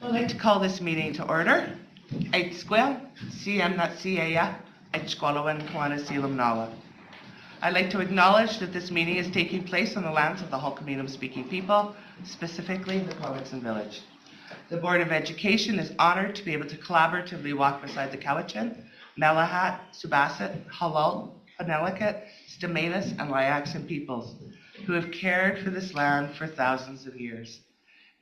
I'd like to call this meeting to order. Squel, CM.CAA, Squalawan, Kwana, Selam, Nawa. I'd like to acknowledge that this meeting is taking place on the lands of the Hulkaminam speaking people, specifically the Cowichan village. The Board of Education is honored to be able to collaboratively walk beside the Cowichan, Malahat, Subasit, Halal, Penelakut, Stamalis, and Layaxan peoples who have cared for this land for thousands of years.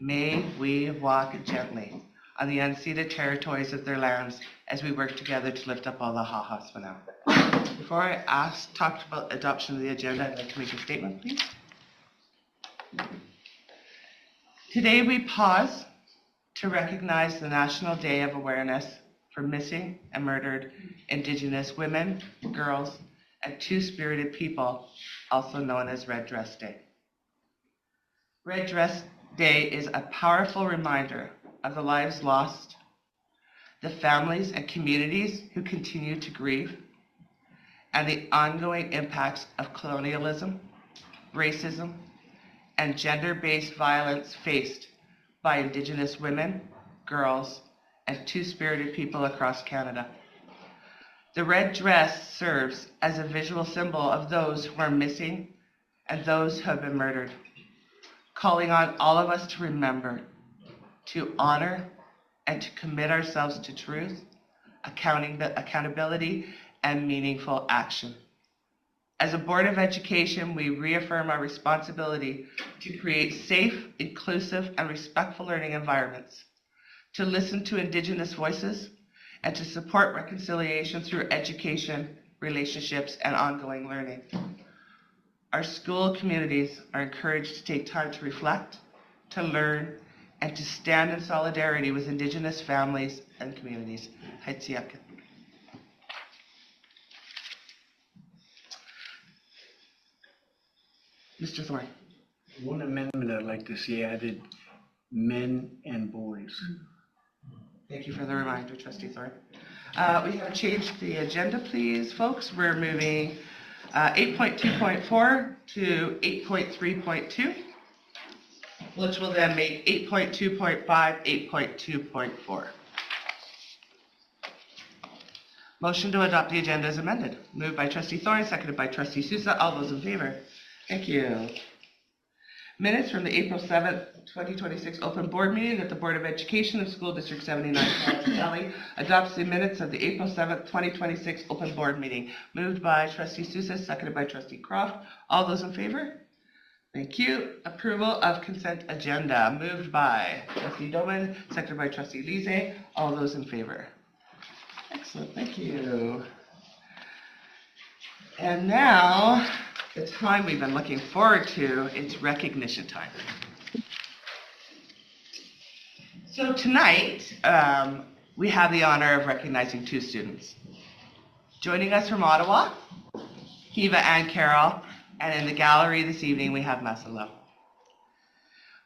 May we walk gently on the unceded territories of their lands as we work together to lift up all the ha-has for now. Before I talk about adoption of the agenda, I'd like to make a statement, please. Today we pause to recognize the National Day of Awareness for missing and murdered Indigenous women, girls, and two-spirited people, also known as Red Dress Day. Red Dress Day is a powerful reminder of the lives lost, the families and communities who continue to grieve, and the ongoing impacts of colonialism, racism, and gender-based violence faced by Indigenous women, girls, and two-spirited people across Canada. The red dress serves as a visual symbol of those who are missing and those who have been murdered, calling on all of us to remember, to honor, and to commit ourselves to truth, accountability, and meaningful action. As a Board of Education, we reaffirm our responsibility to create safe, inclusive, and respectful learning environments, to listen to Indigenous voices, and to support reconciliation through education, relationships, and ongoing learning. Our school communities are encouraged to take time to reflect, to learn, and to stand in solidarity with Indigenous families and communities. Haitziaka. Mr. Thorne. One amendment I'd like to see added, men and boys. Thank you for the reminder, Trustee Thorne. We have changed the agenda, please, folks. We're moving 8.2.4 to 8.3.2, which will then make 8.2.5, 8.2.4. Motion to adopt the agenda as amended. Moved by Trustee Thorne, seconded by Trustee Sousa. All those in favor? Thank you. Minutes from the April 7th, 2026 open board meeting that the Board of Education of School District 79 Valley adopts the minutes of the April 7th, 2026 open board meeting. Moved by Trustee Sousa, seconded by Trustee Croft. All those in favor? Thank you. Approval of consent agenda. Moved by Trustee Doman, seconded by Trustee Lise. All those in favor? Excellent. Thank you. And now, the time we've been looking forward to, it's recognition time. So tonight, we have the honor of recognizing two students. Joining us from Ottawa, Kiva and Carol, and in the gallery this evening, we have Masalo.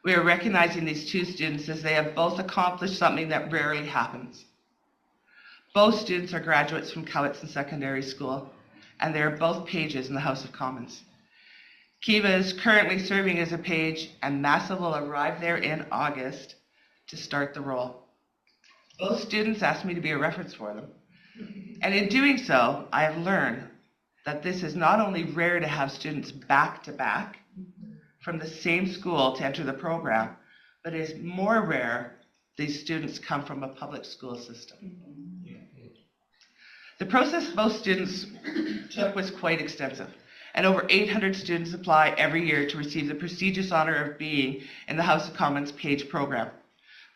We are recognizing these two students as they have both accomplished something that rarely happens. Both students are graduates from Cowichan Secondary School, and they are both pages in the House of Commons. Kiva is currently serving as a page, and Massa will arrive there in August to start the role. Both students asked me to be a reference for them. And in doing so, I have learned that this is not only rare to have students back to back from the same school to enter the program, but it is more rare these students come from a public school system. The process both students took was quite extensive, and over 800 students apply every year to receive the prestigious honor of being in the House of Commons PAGE program.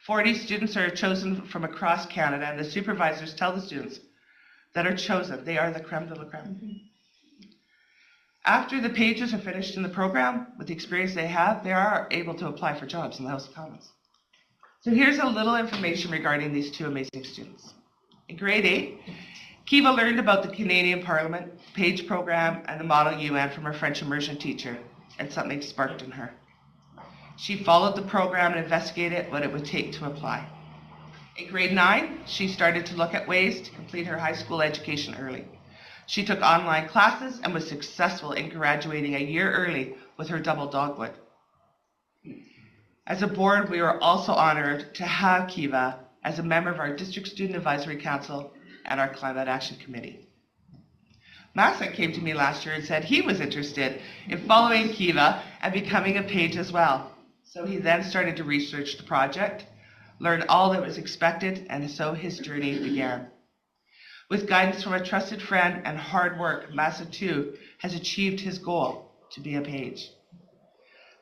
40 students are chosen from across Canada, and the supervisors tell the students that are chosen, they are the creme de la creme. After the pages are finished in the program, with the experience they have, they are able to apply for jobs in the House of Commons. So here's a little information regarding these two amazing students. In grade 8, Kiva learned about the Canadian Parliament, PAGE program, and the Model UN from her French immersion teacher, and something sparked in her. She followed the program and investigated what it would take to apply. In grade 9, she started to look at ways to complete her high school education early. She took online classes and was successful in graduating a year early with her double dogwood. As a board, we are also honored to have Kiva as a member of our District Student Advisory Council and our Climate Action Committee. Massa came to me last year and said he was interested in following Kiva and becoming a page as well. So he then started to research the project, learn all that was expected, and so his journey began. With guidance from a trusted friend and hard work, Massa too has achieved his goal to be a page.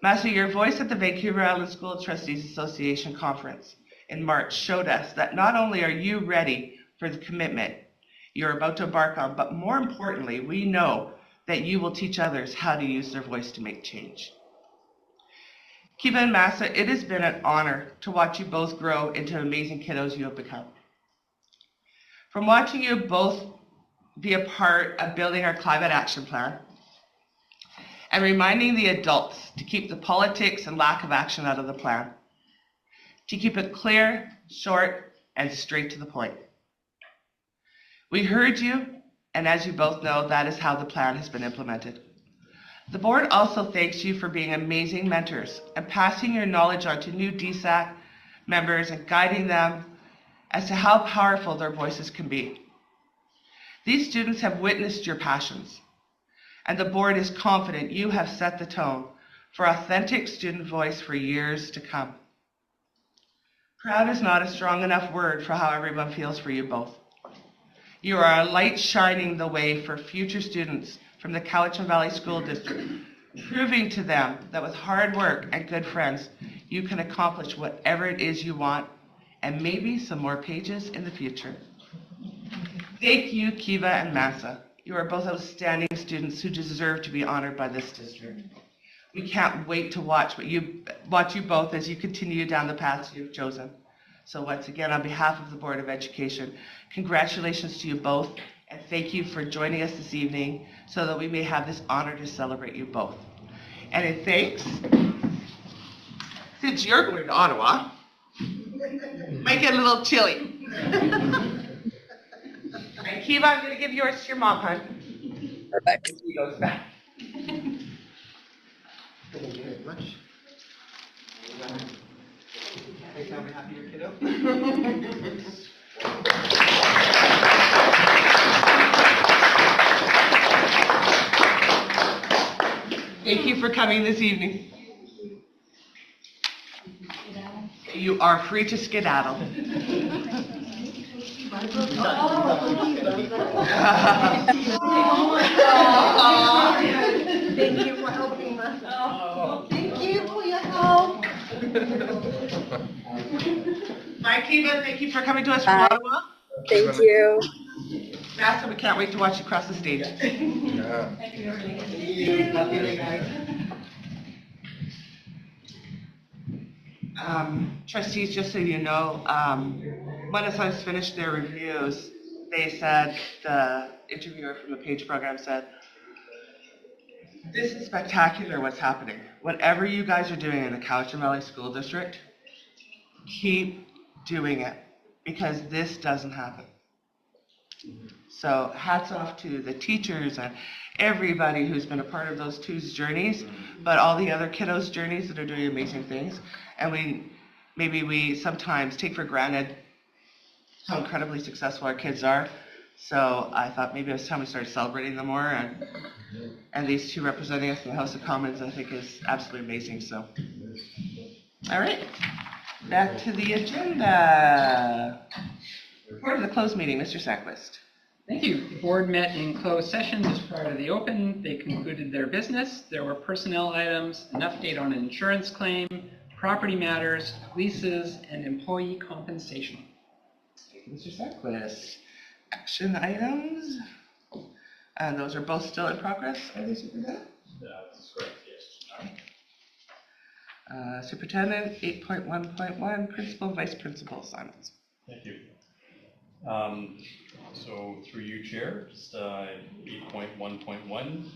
Massa, your voice at the Vancouver Island School Trustees Association conference in March showed us that not only are you ready for the commitment you're about to embark on, but more importantly, we know that you will teach others how to use their voice to make change. Kiva and Massa, it has been an honor to watch you both grow into amazing kiddos you have become. From watching you both be a part of building our climate action plan and reminding the adults to keep the politics and lack of action out of the plan, to keep it clear, short, and straight to the point. We heard you, and as you both know, that is how the plan has been implemented. The board also thanks you for being amazing mentors and passing your knowledge on to new DSAC members and guiding them as to how powerful their voices can be. These students have witnessed your passions, and the board is confident you have set the tone for authentic student voice for years to come. Proud is not a strong enough word for how everyone feels for you both. You are a light shining the way for future students from the Cowichan Valley School District, proving to them that with hard work and good friends, you can accomplish whatever it is you want, and maybe some more pages in the future. Thank you, Kiva and Massa. You are both outstanding students who deserve to be honored by this district. We can't wait to watch you both as you continue down the path you've chosen. So once again, on behalf of the Board of Education, congratulations to you both, and thank you for joining us this evening so that we may have this honor to celebrate you both. And in thanks, since you're going to Ottawa, make it a little chilly. And Kiva, I'm going to give yours to your mom, hon. Perfect. He goes back. Thank you very much. Tell me happy your kiddo. Thank you for coming this evening. You are free to skedaddle. Thank you for helping us. Thank you for your help. Bye, Kiva. Thank you for coming to us from Bye. Ottawa. Thank you. Master, we can't wait to watch you cross the stage. Trustees, just so you know, when the Suns finished their reviews, they said, the interviewer from the PAGE program said, this is spectacular what's happening. Whatever you guys are doing in the Cowichan Valley School District, keep doing it, because this doesn't happen. So hats off to the teachers and everybody who's been a part of those two journeys, but all the other kiddos' journeys that are doing amazing things. And maybe we sometimes take for granted how incredibly successful our kids are. So I thought maybe it was time we started celebrating them more. And these two representing us in the House of Commons, I think, is absolutely amazing. So, all right, back to the agenda. Report of the closed meeting, Mr. Sackvist. Thank you. The board met in closed session just prior to the open. They concluded their business. There were personnel items, an update on an insurance claim, property matters, leases, and employee compensation. Thank you, Mr. Sackvist. Action items, and those are both still in progress, are they, Superintendent? That's correct, yes. Superintendent, 8.1.1, principal, vice principal assignments. Thank you. So through you, Chair, just 8.1.1,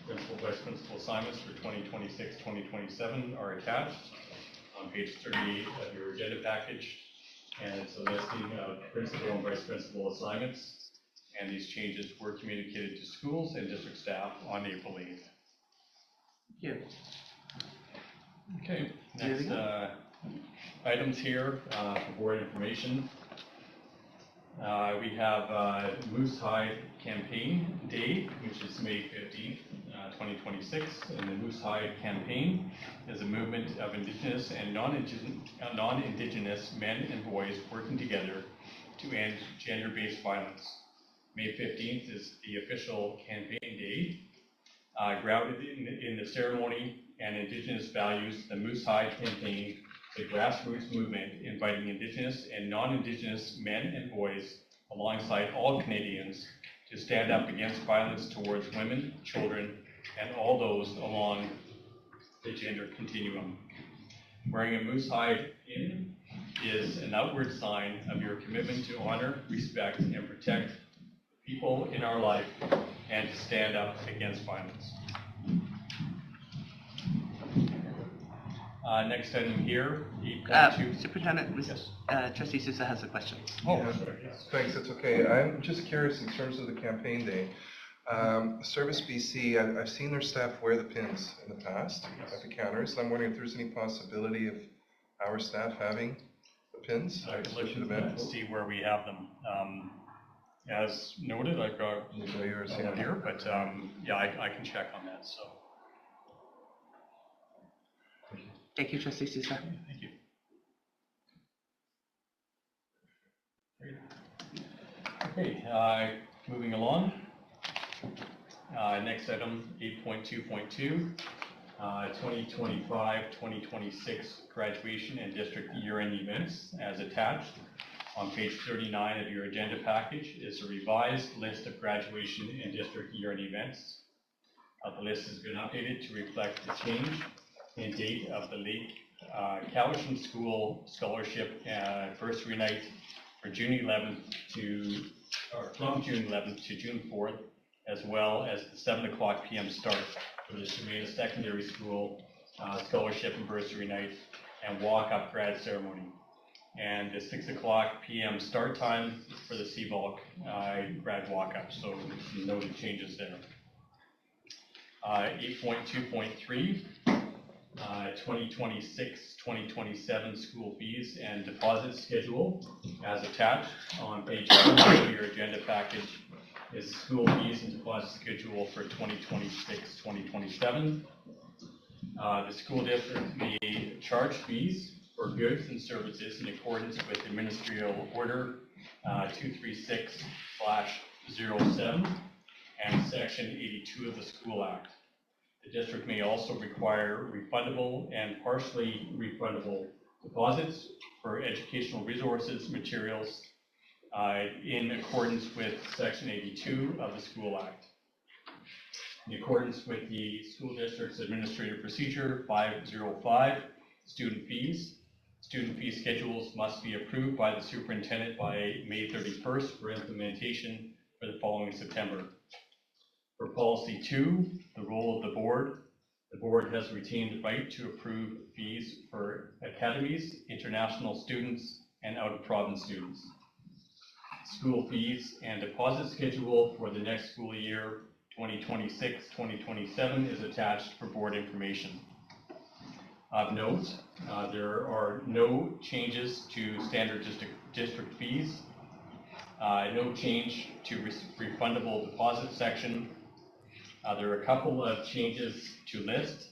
principal, vice principal assignments for 2026-2027 are attached on page 38 of your agenda package. And it's a listing of principal and vice principal assignments. And these changes were communicated to schools and district staff on April 8th. Thank you. Okay, Next items here for board information. We have Moose Hide Campaign Day, which is May 15th, 2026. And the Moose Hide Campaign is a movement of Indigenous and non-Indigenous men and boys working together to end gender-based violence. May 15th is the official campaign day. Grounded in the ceremony and Indigenous values, the Moose Hide Campaign is a grassroots movement inviting Indigenous and non-Indigenous men and boys alongside all Canadians to stand up against violence towards women, children, and all those along the gender continuum. Wearing a moose hide pin is an outward sign of your commitment to honor, respect, and protect people in our life and to stand up against violence. Next item here, 8.2. Superintendent, Yes. Trustee Sousa has a question. Oh, Yeah, sorry, yes. Thanks, it's okay. I'm just curious in terms of the campaign day. Service BC, I've seen their staff wear the pins in the past at the counters. I'm wondering if there's any possibility of our staff having the pins. I could look into that and see where we have them. As noted, I've got yours, one here, but yeah, I can check on that, so. Thank you, Trustee Sousa. Thank you. Okay, moving along. Next item, 8.2.2, 2025-2026 graduation and district year-end events as attached. On page 39 of your agenda package is a revised list of graduation and district year-end events. The list has been updated to reflect the change in date of the Lake Cowichan School Scholarship Bursary Night for June 11th from June 11th to June 4th, as well as the 7:00 p.m. start for the Shemana Secondary School Scholarship and Bursary Night and walk-up grad ceremony, and the 6:00 p.m. start time for the CVOLC grad walk-up. So some noted changes there. 8.2.3. 2026-2027 school fees and deposit schedule as attached. On page 2 of your agenda package is school fees and deposit schedule for 2026-2027. The school district may charge fees for goods and services in accordance with Ministerial Order 236/07 and Section 82 of the School Act. The district may also require refundable and partially refundable deposits for educational resources, materials, in accordance with Section 82 of the School Act. In accordance with the school district's administrative procedure 505, student fee schedules must be approved by the superintendent by May 31st for implementation for the following September. For policy 2, the role of the board has retained the right to approve fees for academies, international students, and out-of-province students. School fees and deposit schedule for the next school year, 2026-2027, is attached for board information. Of note, there are no changes to standard district fees, no change to refundable deposit section. There are a couple of changes to list,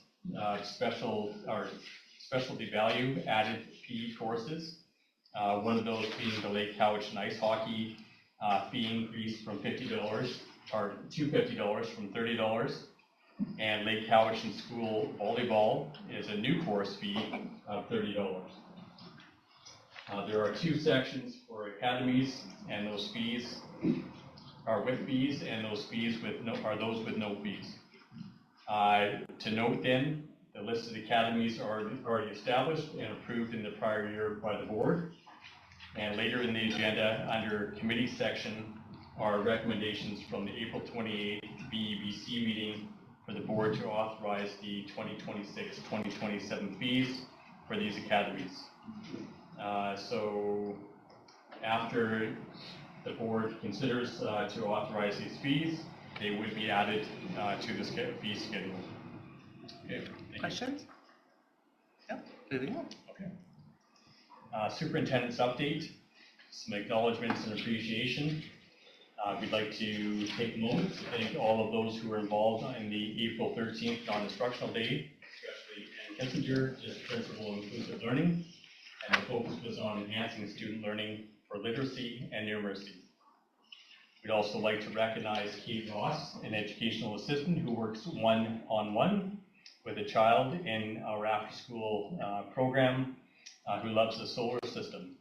specialty value added PE courses. One of those being the Lake Cowichan Ice Hockey fee increase from $50 to $50 from $30. And Lake Cowichan School Volleyball is a new course fee of $30. There are 2 sections for academies, and those fees are with fees, and those fees are those with no fees. To note then, the listed academies are already established and approved in the prior year by the board. And later in the agenda, under committee section, are recommendations from the April 28th BEBC meeting for the board to authorize the 2026-2027 fees for these academies. So after the board considers to authorize these fees, they would be added to the fee schedule. Okay, thank you. Questions? No? Moving on. Superintendent's update, some acknowledgements and appreciation. We'd like to take a moment to thank all of those who were involved in the April 13th non-instructional day, especially Ann Kissinger, just Principal of Inclusive Learning, and the focus was on enhancing student learning for literacy and numeracy. We'd also like to recognize Kate Ross, an educational assistant who works one-on-one with a child in our after-school program who loves the solar system.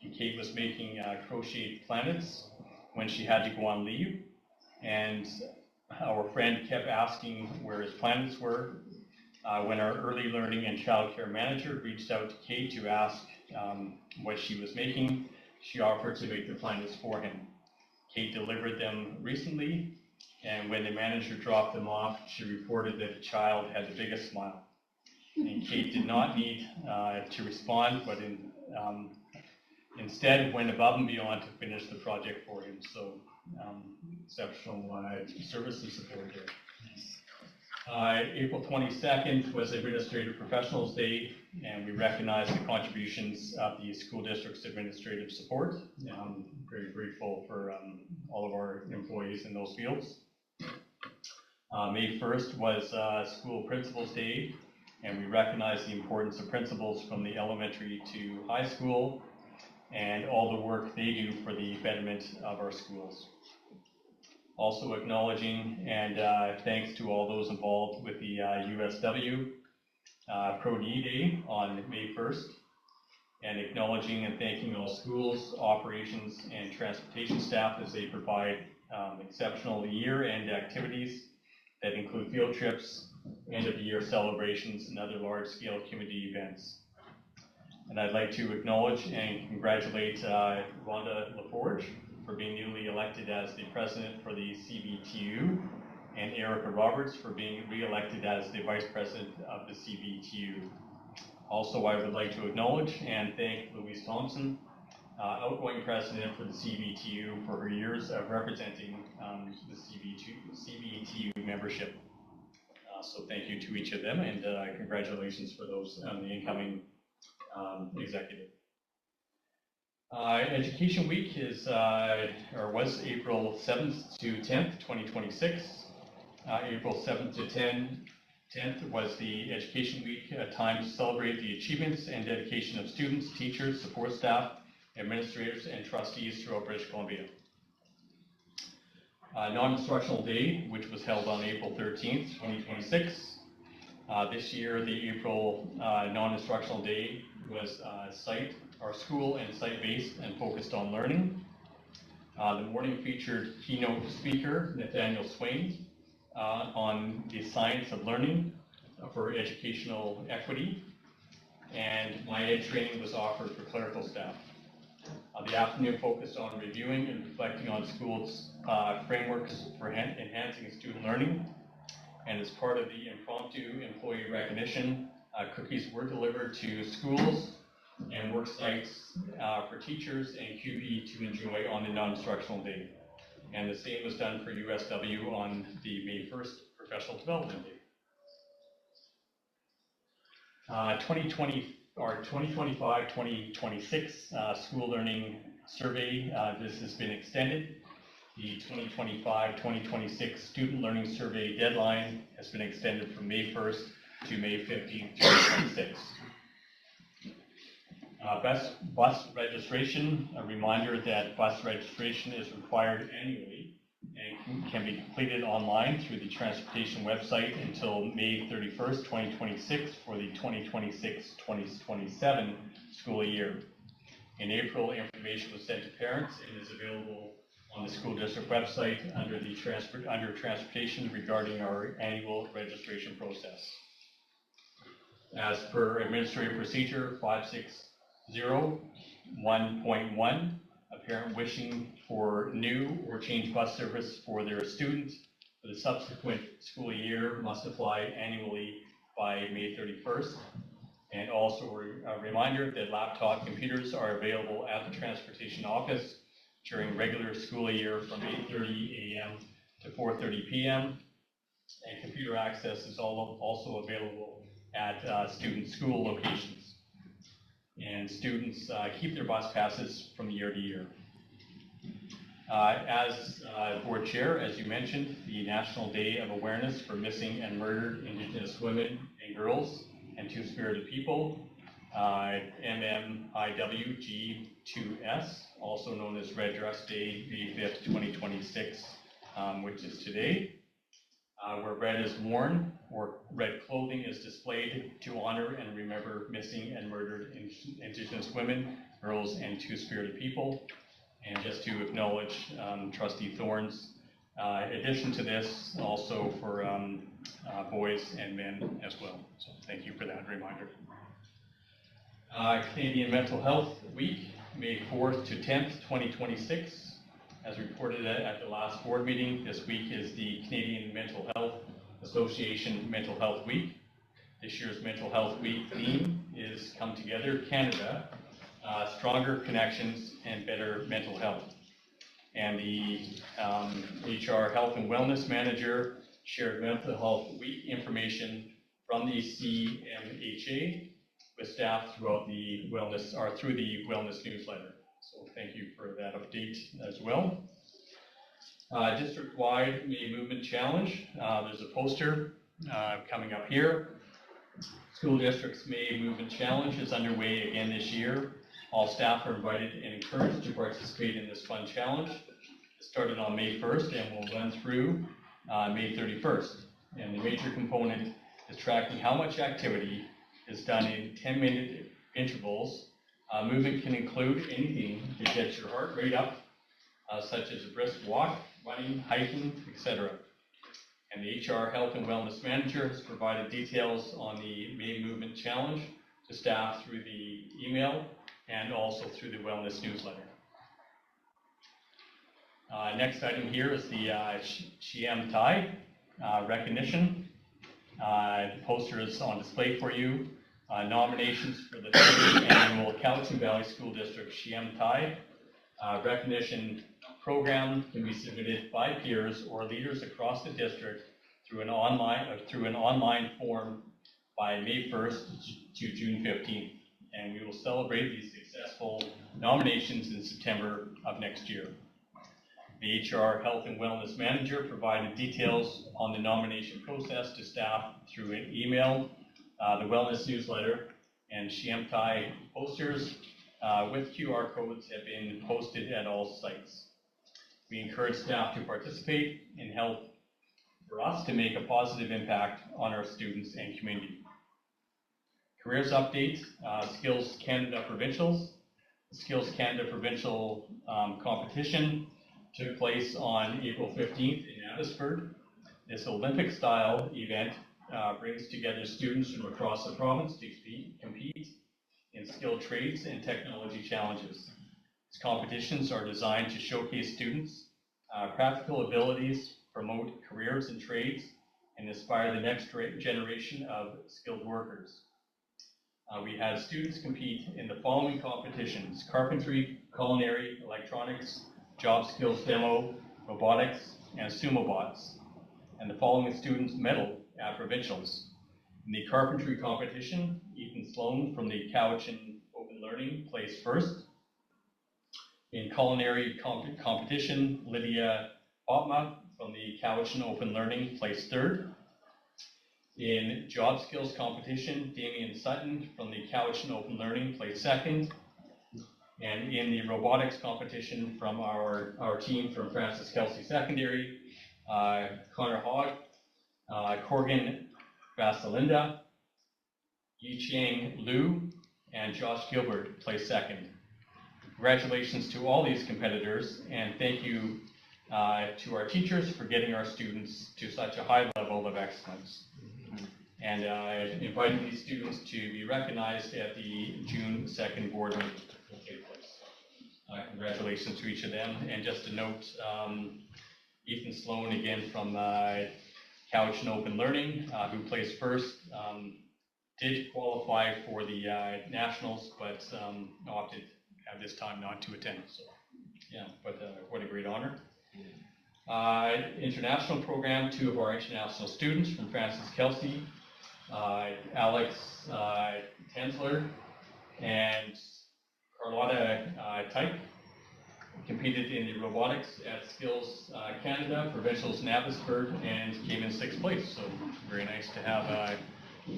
And Kate was making crocheted planets when she had to go on leave, and our friend kept asking where his planets were. When our early learning and childcare manager reached out to Kate to ask what she was making, she offered to make the planets for him. Kate delivered them recently, and when the manager dropped them off, she reported that the child had the biggest smile. And Kate did not need to respond, but instead went above and beyond to finish the project for him. So exceptional service and support there. April 22nd was Administrative Professionals Day, and we recognize the contributions of the school district's administrative support. I'm very grateful for all of our employees in those fields. May 1st was School Principals Day, and we recognize the importance of principals from the elementary to high school and all the work they do for the betterment of our schools. Also acknowledging and thanks to all those involved with the USW Pro D Day on May 1st, and acknowledging and thanking all schools, operations, and transportation staff as they provide exceptional year-end activities that include field trips, end-of-year celebrations, and other large-scale community events. And I'd like to acknowledge and congratulate Rhonda LaForge for being newly elected as the president for the CBTU, and Erica Roberts for being re-elected as the vice president of the CBTU. Also, I would like to acknowledge and thank Louise Thompson, outgoing president for the CBTU, for her years of representing the CBTU membership. So thank you to each of them, and congratulations for those on the incoming executive. Education Week is, or was April 7th to 10th, 2026. April 7th to 10th was the Education Week, a time to celebrate the achievements and dedication of students, teachers, support staff, administrators, and trustees throughout British Columbia. Non-instructional day, which was held on April 13th, 2026. This year, the April non-instructional day was school and site-based and focused on learning. The morning featured keynote speaker Nathaniel Swain on the science of learning for educational equity, and MyEd training was offered for clerical staff. The afternoon focused on reviewing and reflecting on schools' frameworks for enhancing student learning, and as part of the impromptu employee recognition, cookies were delivered to schools and work sites for teachers and QB to enjoy on the non-instructional day. And the same was done for USW on the May 1st Professional Development Day. 2025-2026 School Learning Survey, this has been extended. The 2025-2026 Student Learning Survey deadline has been extended from May 1st to May 15th, 2026. Bus registration, a reminder that bus registration is required annually and can be completed online through the transportation website until May 31st, 2026 for the 2026-2027 school year. In April, information was sent to parents and is available on the school district website under transportation regarding our annual registration process. As per Administrative Procedure 560-1.1, a parent wishing for new or changed bus service for their student for the subsequent school year must apply annually by May 31st. And also a reminder that laptop computers are available at the transportation office during regular school year from 8:30 a.m. to 4:30 p.m. And computer access is also available at student school locations. And students keep their bus passes from year to year. As board chair, as you mentioned, the National Day of Awareness for Missing and Murdered Indigenous Women and Girls and Two-Spirited People, MMIWG2S, also known as Red Dress Day, May 5th, 2026, which is today, where red is worn or red clothing is displayed to honor and remember missing and murdered Indigenous women, girls, and Two-Spirited People. And just to acknowledge Trustee Thorne's addition to this, also for boys and men as well. So thank you for that reminder. Canadian Mental Health Week, May 4th to 10th, 2026. As reported at the last board meeting, this week is the Canadian Mental Health Association Mental Health Week. This year's Mental Health Week theme is Come Together Canada, Stronger Connections and Better Mental Health. And the HR Health and Wellness Manager shared Mental Health Week information from the CMHA with staff throughout the wellness, or through the wellness newsletter. So thank you for that update as well. District-wide May Movement Challenge. There's a poster coming up here. School District's May Movement Challenge is underway again this year. All staff are invited and encouraged to participate in this fun challenge. It started on May 1st and will run through May 31st. And the major component is tracking how much activity is done in 10-minute intervals. Movement can include anything that gets your heart rate up, such as a brisk walk, running, hiking, etc. And the HR Health and Wellness Manager has provided details on the May Movement Challenge to staff through the email and also through the wellness newsletter. Next item here is the Shiem Thai recognition. The poster is on display for you. Nominations for the 3rd annual Cowichan Valley School District Shiem Thai recognition program can be submitted by peers or leaders across the district through an online form by May 1st to June 15th. And we will celebrate these successful nominations in September of next year. The HR Health and Wellness Manager provided details on the nomination process to staff through an email, the wellness newsletter, and Shiem Thai posters with QR codes have been posted at all sites. We encourage staff to participate and help for us to make a positive impact on our students and community. Careers update, Skills Canada Provincials. The Skills Canada Provincial competition took place on April 15th in Abbotsford. This Olympic-style event brings together students from across the province to compete in skilled trades and technology challenges. These competitions are designed to showcase students' practical abilities, promote careers and trades, and inspire the next generation of skilled workers. We had students compete in the following competitions: carpentry, culinary, electronics, job skills demo, robotics, and sumo bots. And the following students medaled at provincials. In the carpentry competition, Ethan Sloan from the Cowichan Open Learning placed first. In culinary competition, Lydia Otma from the Cowichan Open Learning placed third. In job skills competition, Damian Sutton from the Cowichan Open Learning placed second. And in the robotics competition from our team from Francis Kelsey Secondary, Connor Hogg, Corgan Vasilinda, Yicheng Liu, and Josh Gilbert placed second. Congratulations to all these competitors, and thank you to our teachers for getting our students to such a high level of excellence. And inviting these students to be recognized at the June 2nd board meeting will take place. Congratulations to each of them. And just a note, Ethan Sloan, again from Cowichan Open Learning, who placed first, did qualify for the nationals, but opted at this time not to attend. So, yeah, but what a great honor. International program, 2 of our international students from Francis Kelsey Alex Tensler, and Carlotta Tyke competed in the robotics at Skills Canada, Provincials in Abbotsford, and came in 6th place. So very nice to have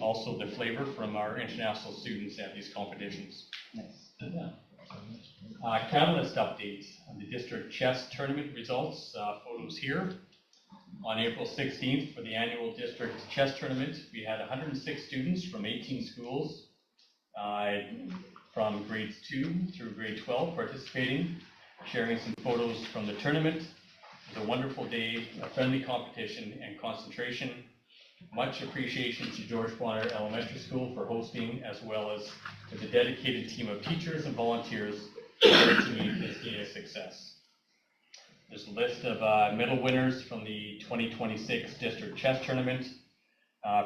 also the flavor from our international students at these competitions. Nice. Catalyst updates on the district chess tournament results, photos here. On April 16th for the annual district chess tournament, we had 106 students from 18 schools from grades 2 through grade 12 participating, sharing some photos from the tournament. It was a wonderful day, a friendly competition and concentration. Much appreciation to George Bonner Elementary School for hosting, as well as to the dedicated team of teachers and volunteers to make this day a success. There's a list of medal winners from the 2026 district chess tournament.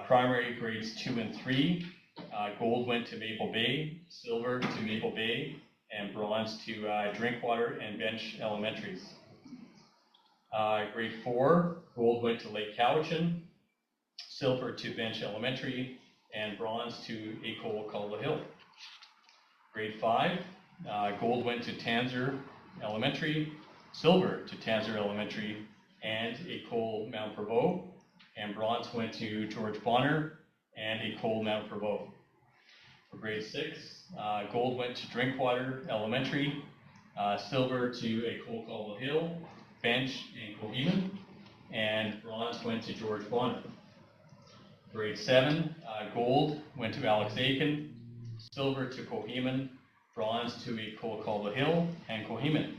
Primary grades 2 and 3. Gold went to Maple Bay, silver to Maple Bay, and bronze to Drinkwater and Bench Elementaries. Grade 4, gold went to Lake Cowichan, silver to Bench Elementary, and bronze to École Calder Hill. Grade 5, gold went to Tanzer Elementary, silver to Tanzer Elementary and École Mount Provost, and bronze went to George Bonner and École Mount Provost. For grade 6, gold went to Drinkwater Elementary, silver to École Calder Hill, Bench, and Coheman, and bronze went to George Bonner. Grade 7, gold went to Alex Aiken, silver to Coheman, bronze to École Calder Hill and Coheman.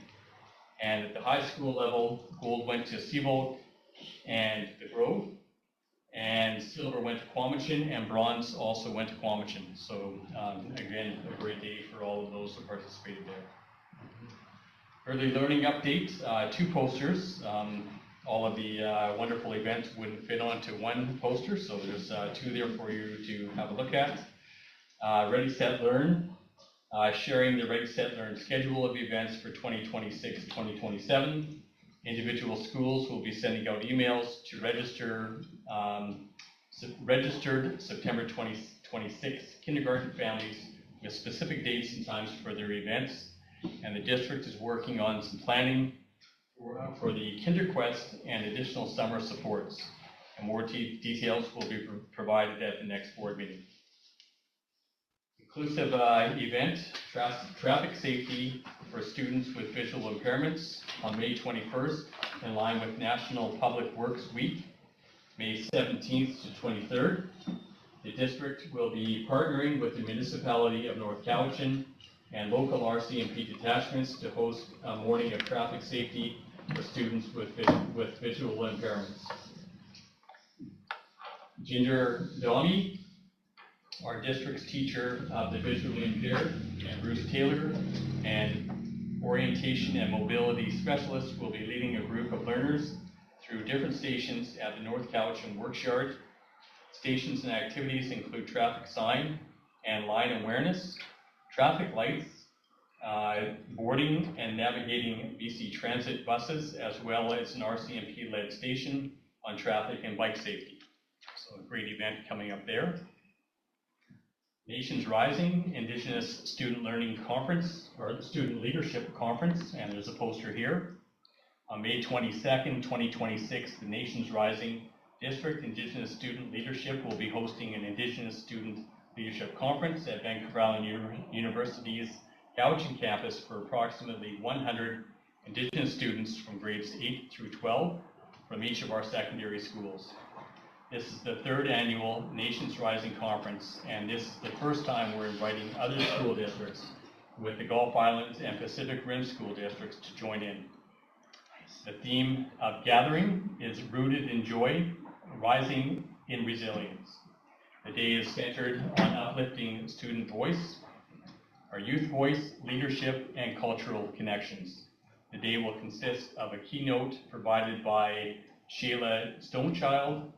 And at the high school level, gold went to Seabolt and the Grove, and silver went to Quamachin, and bronze also went to Quamachin. So again, a great day for all of those who participated there. Early learning update, 2 posters. All of the wonderful events wouldn't fit onto one poster, so there's 2 there for you to have a look at. Ready, Set, Learn. Sharing the Ready, Set, Learn schedule of events for 2026-2027. Individual schools will be sending out emails to registered September 2026 kindergarten families with specific dates and times for their events. And the district is working on some planning for the KinderQuest and additional summer supports. And more details will be provided at the next board meeting. Inclusive event, traffic safety for students with visual impairments on May 21st, in line with National Public Works Week, May 17th to 23rd. The district will be partnering with the municipality of North Cowichan and local RCMP detachments to host a morning of traffic safety for students with visual impairments. Ginger Domi, our district's teacher of the visually impaired, and Bruce Taylor, and orientation and mobility specialists, will be leading a group of learners through different stations at the North Cowichan Works Yard. Stations and activities include traffic sign and line awareness, traffic lights, boarding and navigating BC Transit buses, as well as an RCMP-led station on traffic and bike safety. So a great event coming up there. Nations Rising Indigenous Student Learning Conference, or the Student Leadership Conference, and there's a poster here. On May 22nd, 2026, the Nations Rising District Indigenous Student Leadership will be hosting an Indigenous Student Leadership Conference at Vancouver Island University's Cowichan campus for approximately 100 Indigenous students from grades 8 through 12 from each of our secondary schools. This is the 3rd annual Nations Rising Conference, and this is the first time we're inviting other school districts with the Gulf Islands and Pacific Rim school districts to join in. The theme of gathering is Rooted in Joy, Rising in Resilience. The day is centered on uplifting student voice, our youth voice, leadership, and cultural connections. The day will consist of a keynote provided by Sheila Stonechild,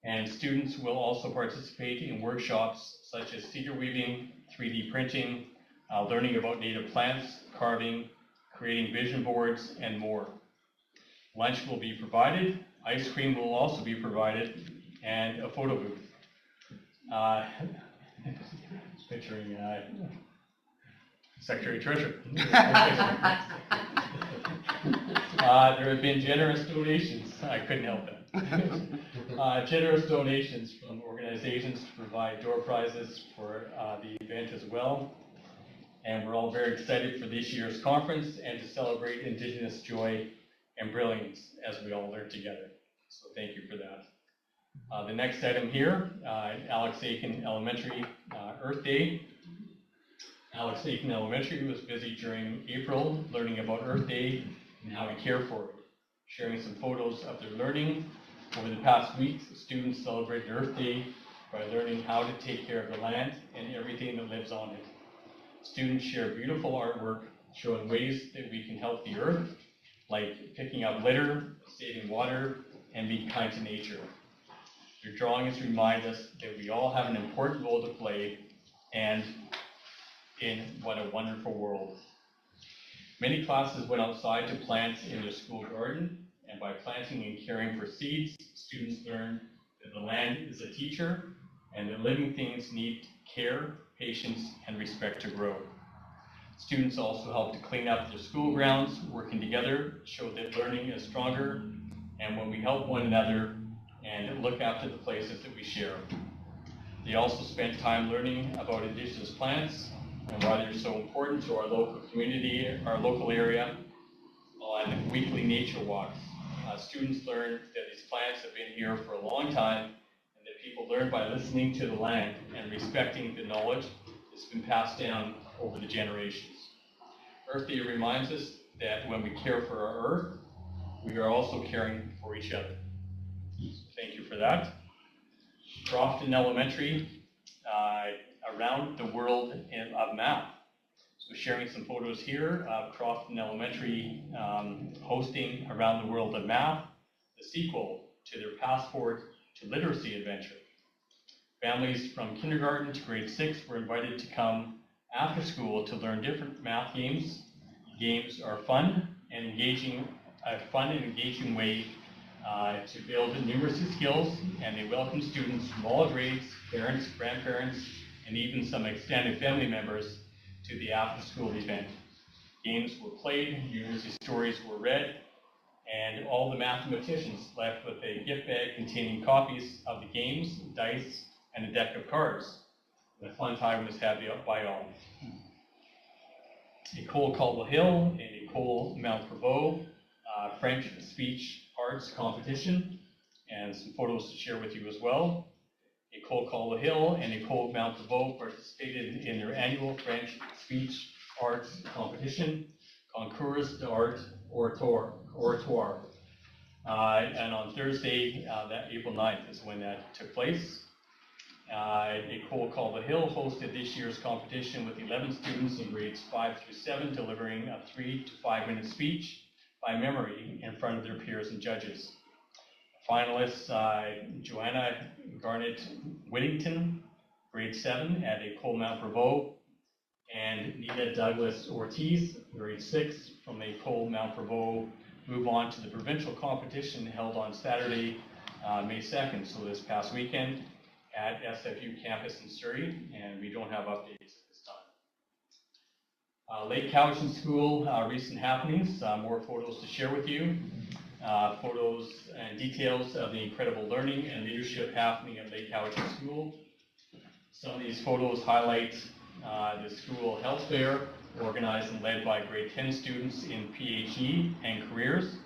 and students will also participate in workshops such as cedar weaving, 3D printing, learning about native plants, carving, creating vision boards, and more. Lunch will be provided, ice cream will also be provided, and a photo booth. Picturing Secretary Treasurer. There have been generous donations. I couldn't help that. Generous donations from organizations to provide door prizes for the event as well. And we're all very excited for this year's conference and to celebrate Indigenous joy and brilliance as we all learn together. So thank you for that. The next item here, Alex Aiken Elementary Earth Day. Alex Aiken Elementary was busy during April learning about Earth Day and how to care for it, sharing some photos of their learning. Over the past week, students celebrated Earth Day by learning how to take care of the land and everything that lives on it. Students share beautiful artwork showing ways that we can help the earth, like picking up litter, saving water, and being kind to nature. Their drawings remind us that we all have an important role to play and in what a wonderful world. Many classes went outside to plant in their school garden, and by planting and caring for seeds, students learned that the land is a teacher and that living things need care, patience, and respect to grow. Students also helped to clean up their school grounds, working together, show that learning is stronger, and when we help one another and look after the places that we share. They also spent time learning about Indigenous plants and why they're so important to our local community, our local area, on weekly nature walks. Students learned that these plants have been here for a long time and that people learn by listening to the land and respecting the knowledge that's been passed down over the generations. Earth Day reminds us that when we care for our earth, we are also caring for each other. Thank you for that. Crofton Elementary, around the world of math. So sharing some photos here of Crofton Elementary hosting Around the World of Math, the sequel to their Passport to Literacy adventure. Families from kindergarten to grade 6 were invited to come after school to learn different math games. Games are fun and engaging way to build numeracy skills, and they welcome students from all grades, parents, grandparents, and even some extended family members to the after-school event. Games were played, numeracy stories were read, and all the mathematicians left with a gift bag containing copies of the games, dice, and a deck of cards. And a fun time was had by all. Ecole Caldwell Hill and Ecole Mount Provost French speech arts competition, and some photos to share with you as well. Ecole Caldwell Hill and Ecole Mount Provost participated in their annual French speech arts competition, Concours d'Art Oratoire. And on Thursday, that April 9th is when that took place. Ecole Caldwell Hill hosted this year's competition with 11 students in grades 5 through 7 delivering a 3 to 5 minute speech by memory in front of their peers and judges. Finalists, Joanna Garnett Whittington, grade 7 at Ecole Mount Provost, and Nina Douglas Ortiz, grade 6 from Ecole Mount Provost, move on to the provincial competition held on Saturday, May 2nd, so this past weekend, at SFU campus in Surrey, and we don't have updates at this time. Lake Cowichan School, recent happenings, more photos to share with you. Photos and details of the incredible learning and leadership happening at Lake Cowichan School. Some of these photos highlight the school health fair, organized and led by grade 10 students in PHE and careers,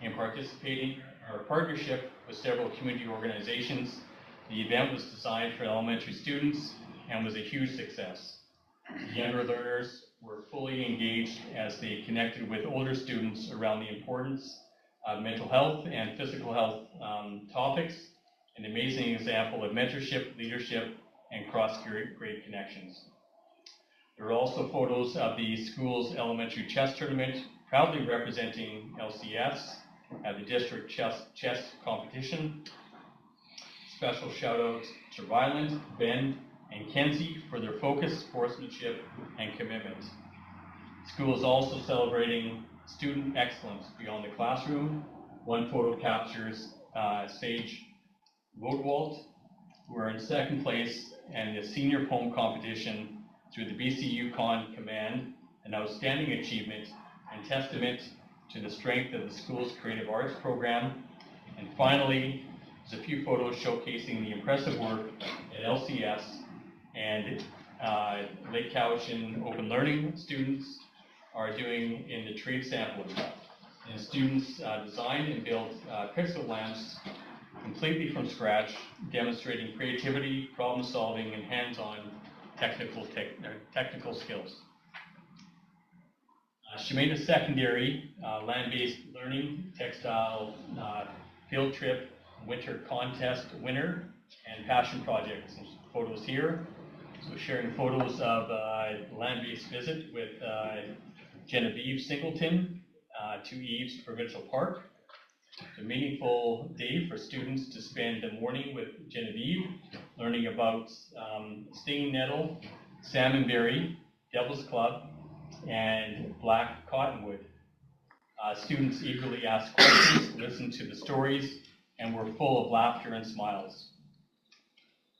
and participating our partnership with several community organizations. The event was designed for elementary students and was a huge success. Younger learners were fully engaged as they connected with older students around the importance of mental health and physical health topics, an amazing example of mentorship, leadership, and cross-grade connections. There are also photos of the school's elementary chess tournament, proudly representing LCS at the district chess competition. Special shout out to Ryland, Ben, and Kenzie for their focus, sportsmanship, and commitment. The school is also celebrating student excellence beyond the classroom. One photo captures Sage Rodewald, who are in second place in the senior poem competition through the BC Yukon Command, an outstanding achievement and testament to the strength of the school's creative arts program. And finally, there's a few photos showcasing the impressive work at LCS and Lake Cowichan Open Learning students are doing in the trade sampling. And students designed and built pixel lamps completely from scratch, demonstrating creativity, problem solving, and hands-on technical skills. Chimena Secondary land-based learning textile field trip winter contest winner and passion project. Some photos here. So sharing photos of land-based visit with Genevieve Singleton to Eves Provincial Park. It's a meaningful day for students to spend the morning with Genevieve, learning about stinging nettle, salmonberry, devil's club, and black cottonwood. Students eagerly asked questions, listened to the stories, and were full of laughter and smiles.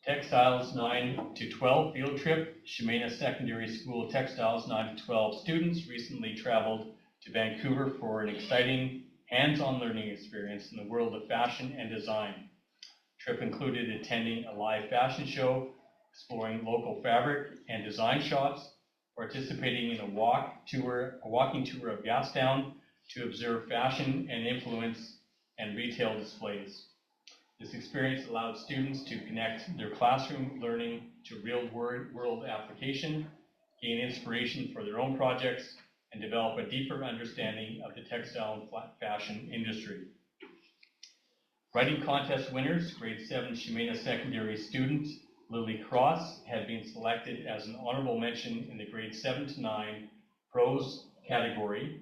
Textiles 9 to 12 field trip. Chimena Secondary School Textiles 9 to 12 students recently traveled to Vancouver for an exciting hands-on learning experience in the world of fashion and design. Trip included attending a live fashion show, exploring local fabric and design shops, participating in a walking tour of Gastown to observe fashion and influence and retail displays. This experience allowed students to connect their classroom learning to real-world application, gain inspiration for their own projects, and develop a deeper understanding of the textile and fashion industry. Writing contest winners, grade 7 Chimena Secondary student Lily Cross had been selected as an honorable mention in the grade 7 to 9 prose category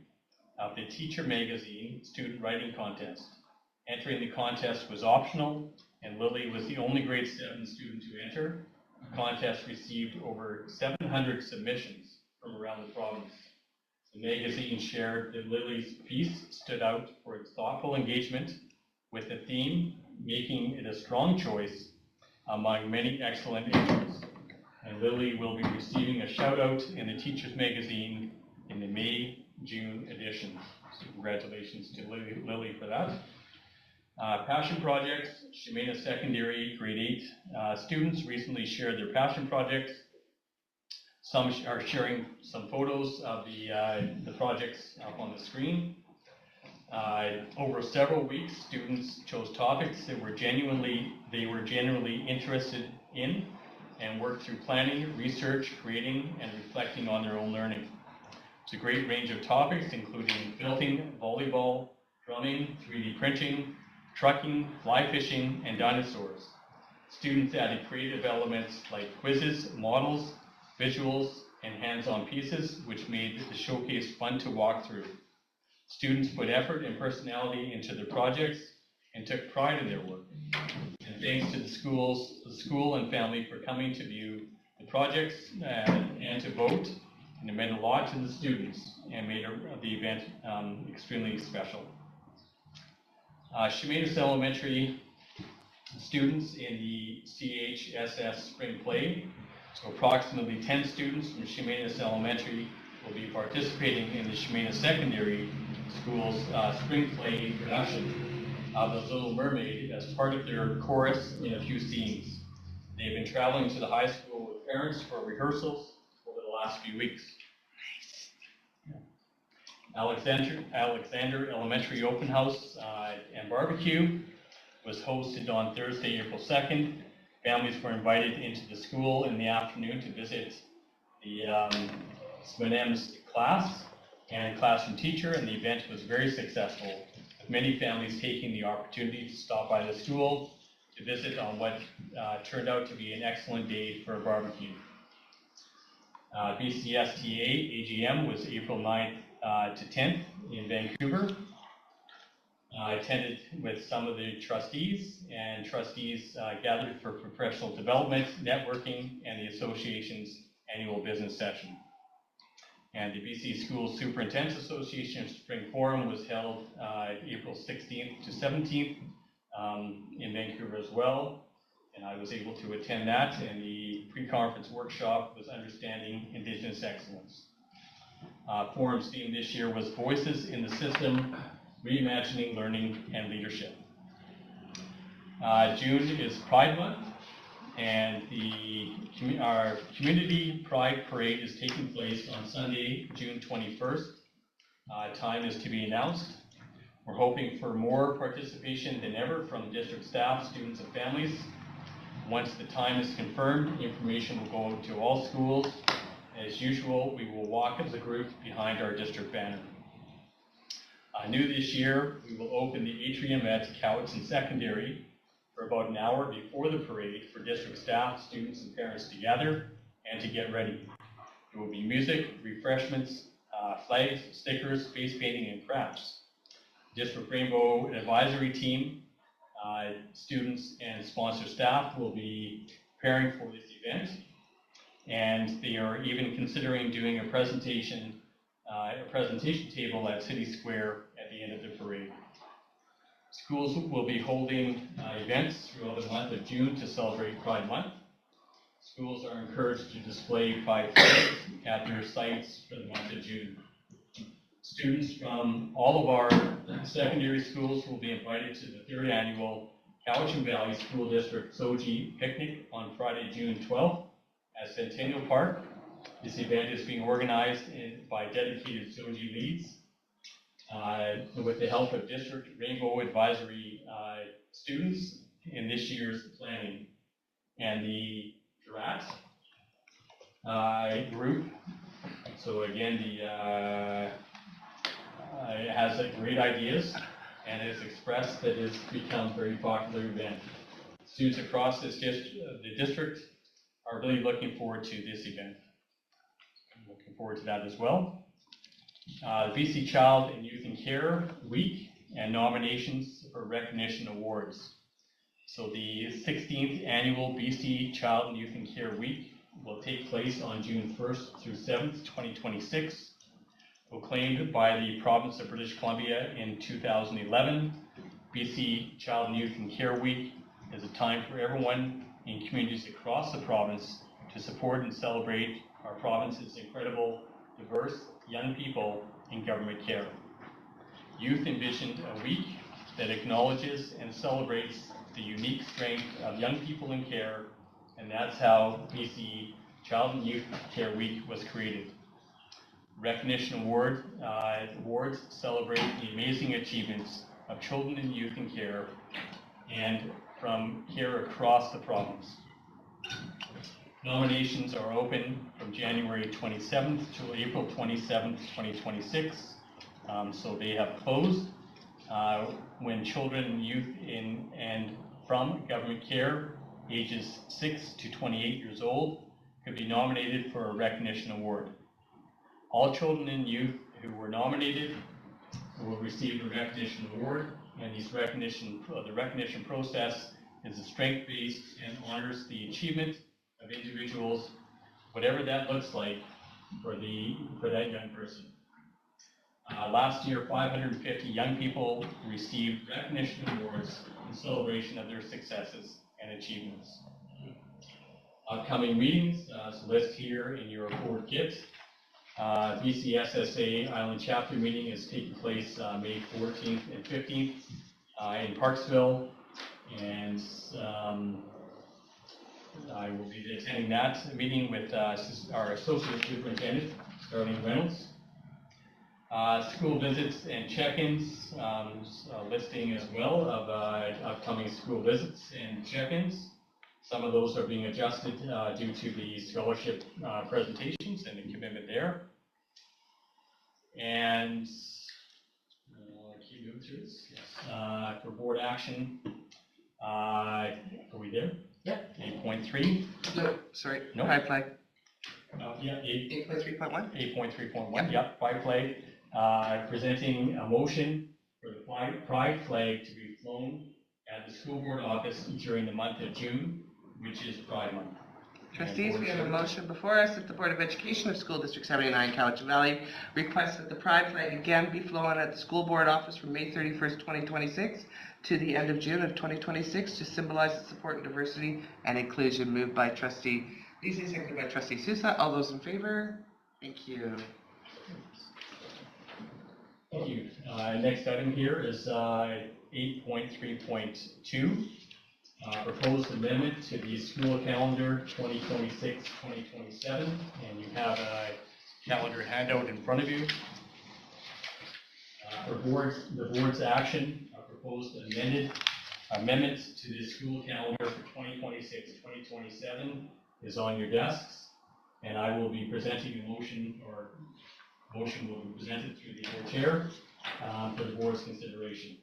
of the Teacher Magazine Student Writing Contest. Entering the contest was optional, and Lily was the only grade 7 student to enter. The contest received over 700 submissions from around the province. The magazine shared that Lily's piece stood out for its thoughtful engagement with the theme, making it a strong choice among many excellent entries. And Lily will be receiving a shout out in the Teachers Magazine in the May-June edition. So congratulations to Lily for that. Passion projects, Chimena Secondary grade 8 students recently shared their passion projects. Some are sharing some photos of the projects up on the screen. Over several weeks, students chose topics that they were genuinely interested in and worked through planning, research, creating, and reflecting on their own learning. It's a great range of topics, including quilting, volleyball, drumming, 3D printing, trucking, fly fishing, and dinosaurs. Students added creative elements like quizzes, models, visuals, and hands-on pieces, which made the showcase fun to walk through. Students put effort and personality into their projects and took pride in their work. And thanks to the school and family for coming to view the projects and to vote. And it meant a lot to the students and made the event extremely special. Chemainus Elementary students in the CHSS Spring Play. So approximately 10 students from Chemainus Elementary will be participating in the Chemainus Secondary School's Spring Play production of The Little Mermaid as part of their chorus in a few scenes. They've been traveling to the high school with parents for rehearsals over the last few weeks. Alexander Elementary Open House and Barbecue was hosted on Thursday, April 2nd. Families were invited into the school in the afternoon to visit the SMNM's class and classroom teacher, and the event was very successful, with many families taking the opportunity to stop by the school to visit on what turned out to be an excellent day for a barbecue. BCSTA AGM was April 9th to 10th in Vancouver. I attended with some of the trustees, and trustees gathered for professional development, networking, and the association's annual business session. And the BC Schools Superintendents Association Spring Forum was held April 16th to 17th in Vancouver as well. and I was able to attend that, and the pre-conference workshop was Understanding Indigenous Excellence. Forum's theme this year was Voices in the System, Reimagining Learning and Leadership. June is Pride Month, and our Community Pride Parade is taking place on Sunday, June 21st. Time is to be announced. We're hoping for more participation than ever from district staff, students, and families. Once the time is confirmed, information will go out to all schools. As usual, we will walk as a group behind our district banner. New this year, we will open the atrium at Cowichan Secondary for about an hour before the parade for district staff, students, and parents to gather and to get ready. There will be music, refreshments, flags, stickers, face painting, and crafts. District Rainbow Advisory Team, students, and sponsor staff will be preparing for this event, and they are even considering doing a presentation table at City Square at the end of the parade. Schools will be holding events throughout the month of June to celebrate Pride Month. Schools are encouraged to display pride flags at their sites for the month of June. Students from all of our secondary schools will be invited to the 3rd annual Cowichan Valley School District Soji Picnic on Friday, June 12th at Centennial Park. This event is being organized by dedicated Soji leads with the help of District Rainbow Advisory students in this year's planning. And the DRAT group, so again, it has great ideas and has expressed that it's become a very popular event. Students across the district are really looking forward to this event. I'm looking forward to that as well. BC Child and Youth in Care Week and nominations for recognition awards. So the 16th annual BC Child and Youth in Care Week will take place on June 1st through 7th, 2026. Proclaimed by the province of British Columbia in 2011, BC Child and Youth in Care Week is a time for everyone in communities across the province to support and celebrate our province's incredible, diverse young people in government care. Youth envisioned a week that acknowledges and celebrates the unique strength of young people in care, and that's how BC Child and Youth Care Week was created. Recognition awards celebrate the amazing achievements of children and youth in care and from care across the province. Nominations are open from January 27th to April 27th, 2026. So they have closed when children and youth in and from government care ages 6 to 28 years old could be nominated for a recognition award. All children and youth who were nominated will receive a recognition award, and the recognition process is strength-based and honors the achievement of individuals, whatever that looks like for that young person. Last year, 550 young people received recognition awards in celebration of their successes and achievements. Upcoming meetings, so list here in your board kit. BCSSA Island Chapter meeting is taking place May 14th and 15th in Parksville, and I will be attending that meeting with our Associate Superintendent, Starling Reynolds. School visits and check-ins, listing as well of upcoming school visits and check-ins. Some of those are being adjusted due to the scholarship presentations and the commitment there. And keep moving through this. Yes. For board action, are we there? Yeah. 8.3. No, sorry. No. Pride flag. Yeah, 8.3.1. 8.3.1. Yep. Pride flag. Presenting a motion for the pride flag to be flown at the school board office during the month of June, which is Pride Month. Trustees, we have a motion before us that the Board of Education of School District 79, Cowichan Valley requests that the pride flag again be flown at the school board office from May 31st, 2026 to the end of June of 2026 to symbolize the support and diversity and inclusion. Moved by Trustee Lisi, seconded by Trustee Sousa. All those in favor? Thank you. Thank you. Next item here is 8.3.2, proposed amendment to the school calendar 2026-2027, and you have a calendar handout in front of you. The board's action, proposed amendments to the school calendar for 2026-2027 is on your desks, and I will be presenting a motion, or motion will be presented through the board chair for the board's consideration.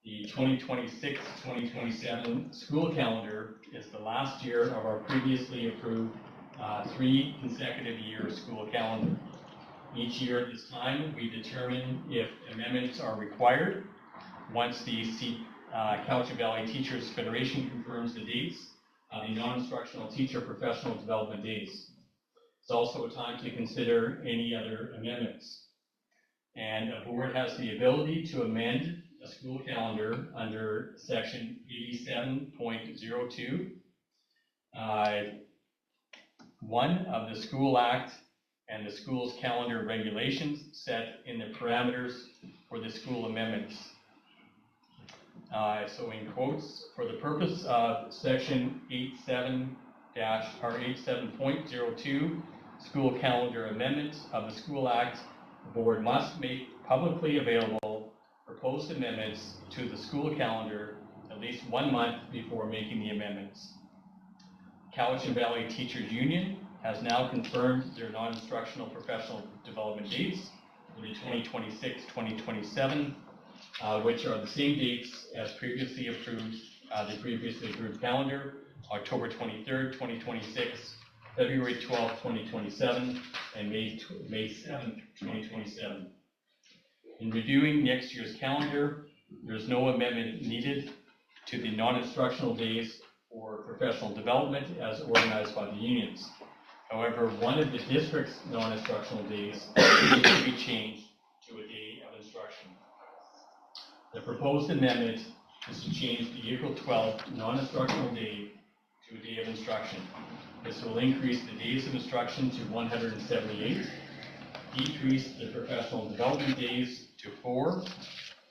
The 2026-2027 school calendar is the last year of our previously approved 3 consecutive year school calendar. Each year at this time, we determine if amendments are required. Once the Cowichan Valley Teachers Federation confirms the dates, the non-instructional teacher professional development days. It's also a time to consider any other amendments. And a board has the ability to amend a school calendar under section 87.02, 1 of the School Act and the school's calendar regulations set in the parameters for the school amendments. So in quotes, for the purpose of section 87.02, school calendar amendments of the School Act, the board must make publicly available proposed amendments to the school calendar at least 1 month before making the amendments. Cowichan Valley Teachers Union has now confirmed their non-instructional professional development dates for the 2026-2027, which are the same dates as previously approved, the previously approved calendar, October 23rd, 2026, February 12th, 2027, and May 7th, 2027. In reviewing next year's calendar, there is no amendment needed to the non-instructional days for professional development as organized by the unions. However, one of the district's non-instructional days needs to be changed to a day of instruction. The proposed amendment is to change the April 12th non-instructional day to a day of instruction. This will increase the days of instruction to 178, decrease the professional development days to 4,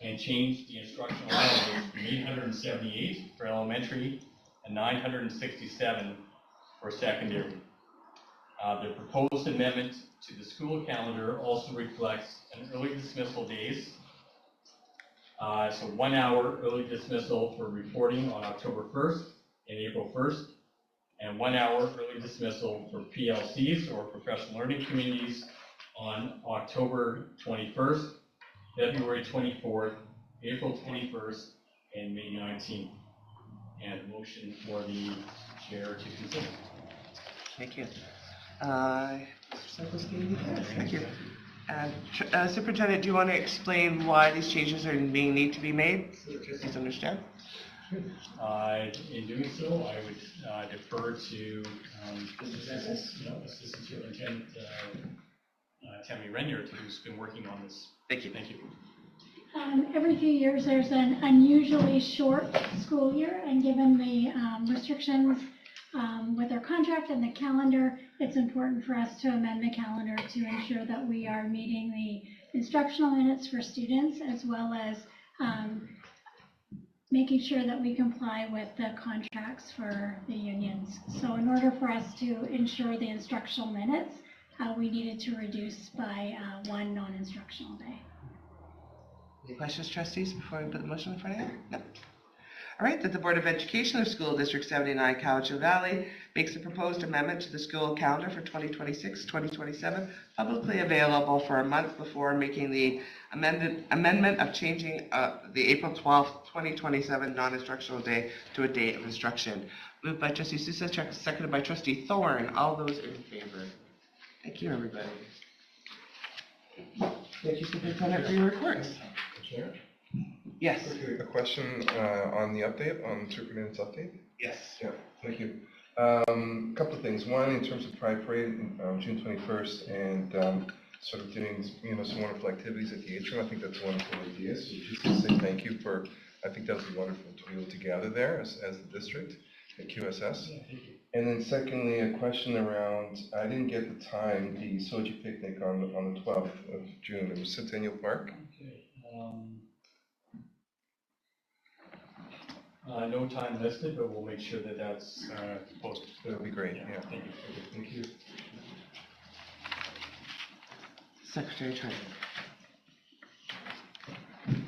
and change the instructional hours from 878 for elementary and 967 for secondary. The proposed amendment to the school calendar also reflects an early dismissal days. So 1 hour early dismissal for reporting on October 1st and April 1st, and 1 hour early dismissal for PLCs or professional learning communities on October 21st, February 24th, April 21st, and May 19th. And a motion for the chair to consider. Thank you. Thank you. Superintendent, do you want to explain why these changes are being need to be made so the trustees understand? In doing so, I would defer to Assistant Superintendent Tammy Renyard, who's been working on this. Thank you. Thank you. Every few years, there's an unusually short school year, and given the restrictions with our contract and the calendar, it's important for us to amend the calendar to ensure that we are meeting the instructional minutes for students, as well as making sure that we comply with the contracts for the unions. So in order for us to ensure the instructional minutes, we needed to reduce by 1 non-instructional day. Any questions, trustees, before we put the motion in front of you? No. All right, that the Board of Education of School District 79, Cowichan Valley makes a proposed amendment to the school calendar for 2026-2027 publicly available for a month before making the amendment of changing the April 12th, 2027 non-instructional day to a day of instruction. Moved by Trustee Sousa, seconded by Trustee Thorne. All those in favor? Thank you, everybody. Thank you, Superintendent, for your reports. Chair? Yes. A question on the update, on Superintendent's update? Yes. Yeah, thank you. Couple of things. One, in terms of Pride Parade, June 21st, and sort of doing, some wonderful activities at the atrium. I think that's a wonderful idea. So just to say thank you for, I think that would be wonderful to be able to gather there as the district at QSS. And then secondly, a question around, I didn't get the time, the Soji picnic on the 12th of June. It was Centennial Park. Okay. No time listed, but we'll make sure that that's posted. That would be great, yeah. Thank you. Thank you. Secretary Treasurer.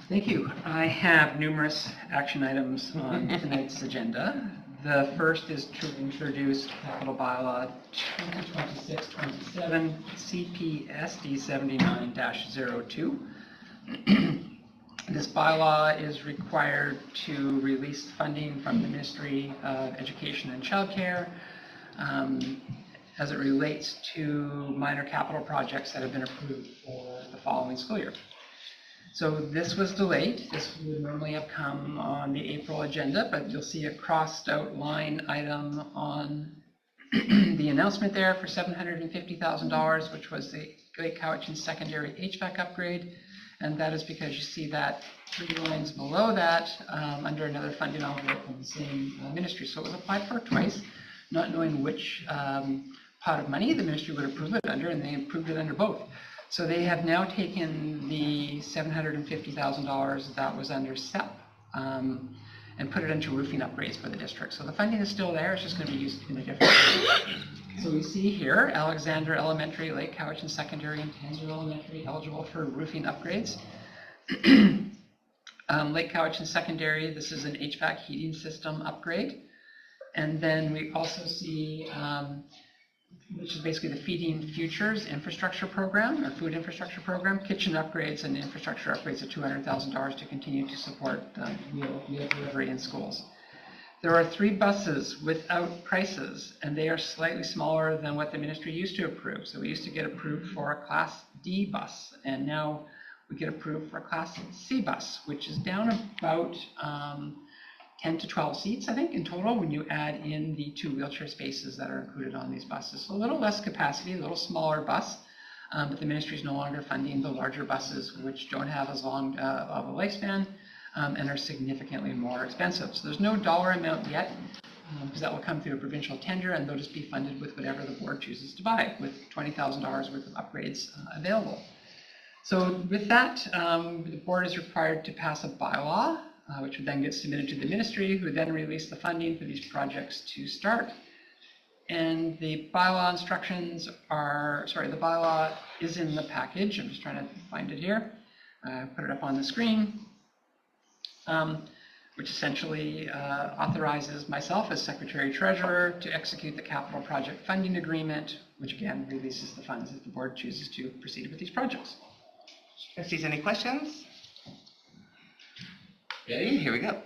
Thank you. I have numerous action items on tonight's agenda. The first is to introduce Capital Bylaw 2026-27 CPSD 79-02. This bylaw is required to release funding from the Ministry of Education and Childcare as it relates to minor capital projects that have been approved for the following school year. So this was delayed. This would normally have come on the April agenda, but you'll see a crossed out line item on the announcement there for $750,000, which was the Lake Cowichan secondary HVAC upgrade. And that is because you see that 3 lines below that under another funding envelope from the same ministry. So it was applied for twice, not knowing which pot of money the ministry would approve it under, and they approved it under both. So they have now taken the $750,000 that was under SEP and put it into roofing upgrades for the district. So the funding is still there, it's just going to be used in a different way. So we see here, Alexander Elementary, Lake Cowichan Secondary, and Tanzer Elementary eligible for roofing upgrades. Lake Cowichan Secondary, this is an HVAC heating system upgrade. And then we also see, which is basically the Feeding Futures infrastructure program, or food infrastructure program, kitchen upgrades and infrastructure upgrades of $200,000 to continue to support meal delivery in schools. There are 3 buses without prices, and they are slightly smaller than what the ministry used to approve. So we used to get approved for a Class D bus, and now we get approved for a Class C bus, which is down about 10 to 12 seats, I think, in total, when you add in the 2 wheelchair spaces that are included on these buses. So a little less capacity, a little smaller bus, but the ministry is no longer funding the larger buses, which don't have as long of a lifespan and are significantly more expensive. So there's no dollar amount yet, because that will come through a provincial tender, and they'll just be funded with whatever the board chooses to buy, with $20,000 worth of upgrades available. So with that, the board is required to pass a bylaw, which would then get submitted to the ministry, who would then release the funding for these projects to start. And the bylaw instructions are, the bylaw is in the package. I'm just trying to find it here. Put it up on the screen, which essentially authorizes myself as Secretary Treasurer to execute the capital project funding agreement, which again releases the funds if the board chooses to proceed with these projects. Trustees, any questions? Ready? Here we go.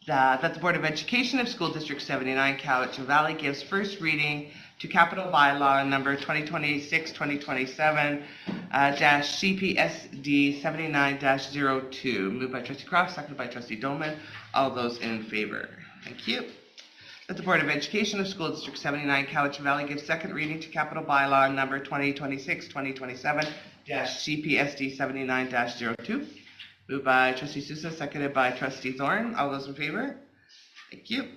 That the Board of Education of School District 79, Cowichan Valley gives first reading to Capital Bylaw number 2026-2027 CPSD 79-02. Moved by Trustee Croft, seconded by Trustee Doman. All those in favor? Thank you. That the Board of Education of School District 79, Cowichan Valley gives second reading to Capital Bylaw number 2026-2027 CPSD 79-02. Moved by Trustee Sousa, seconded by Trustee Thorn. All those in favor? Thank you.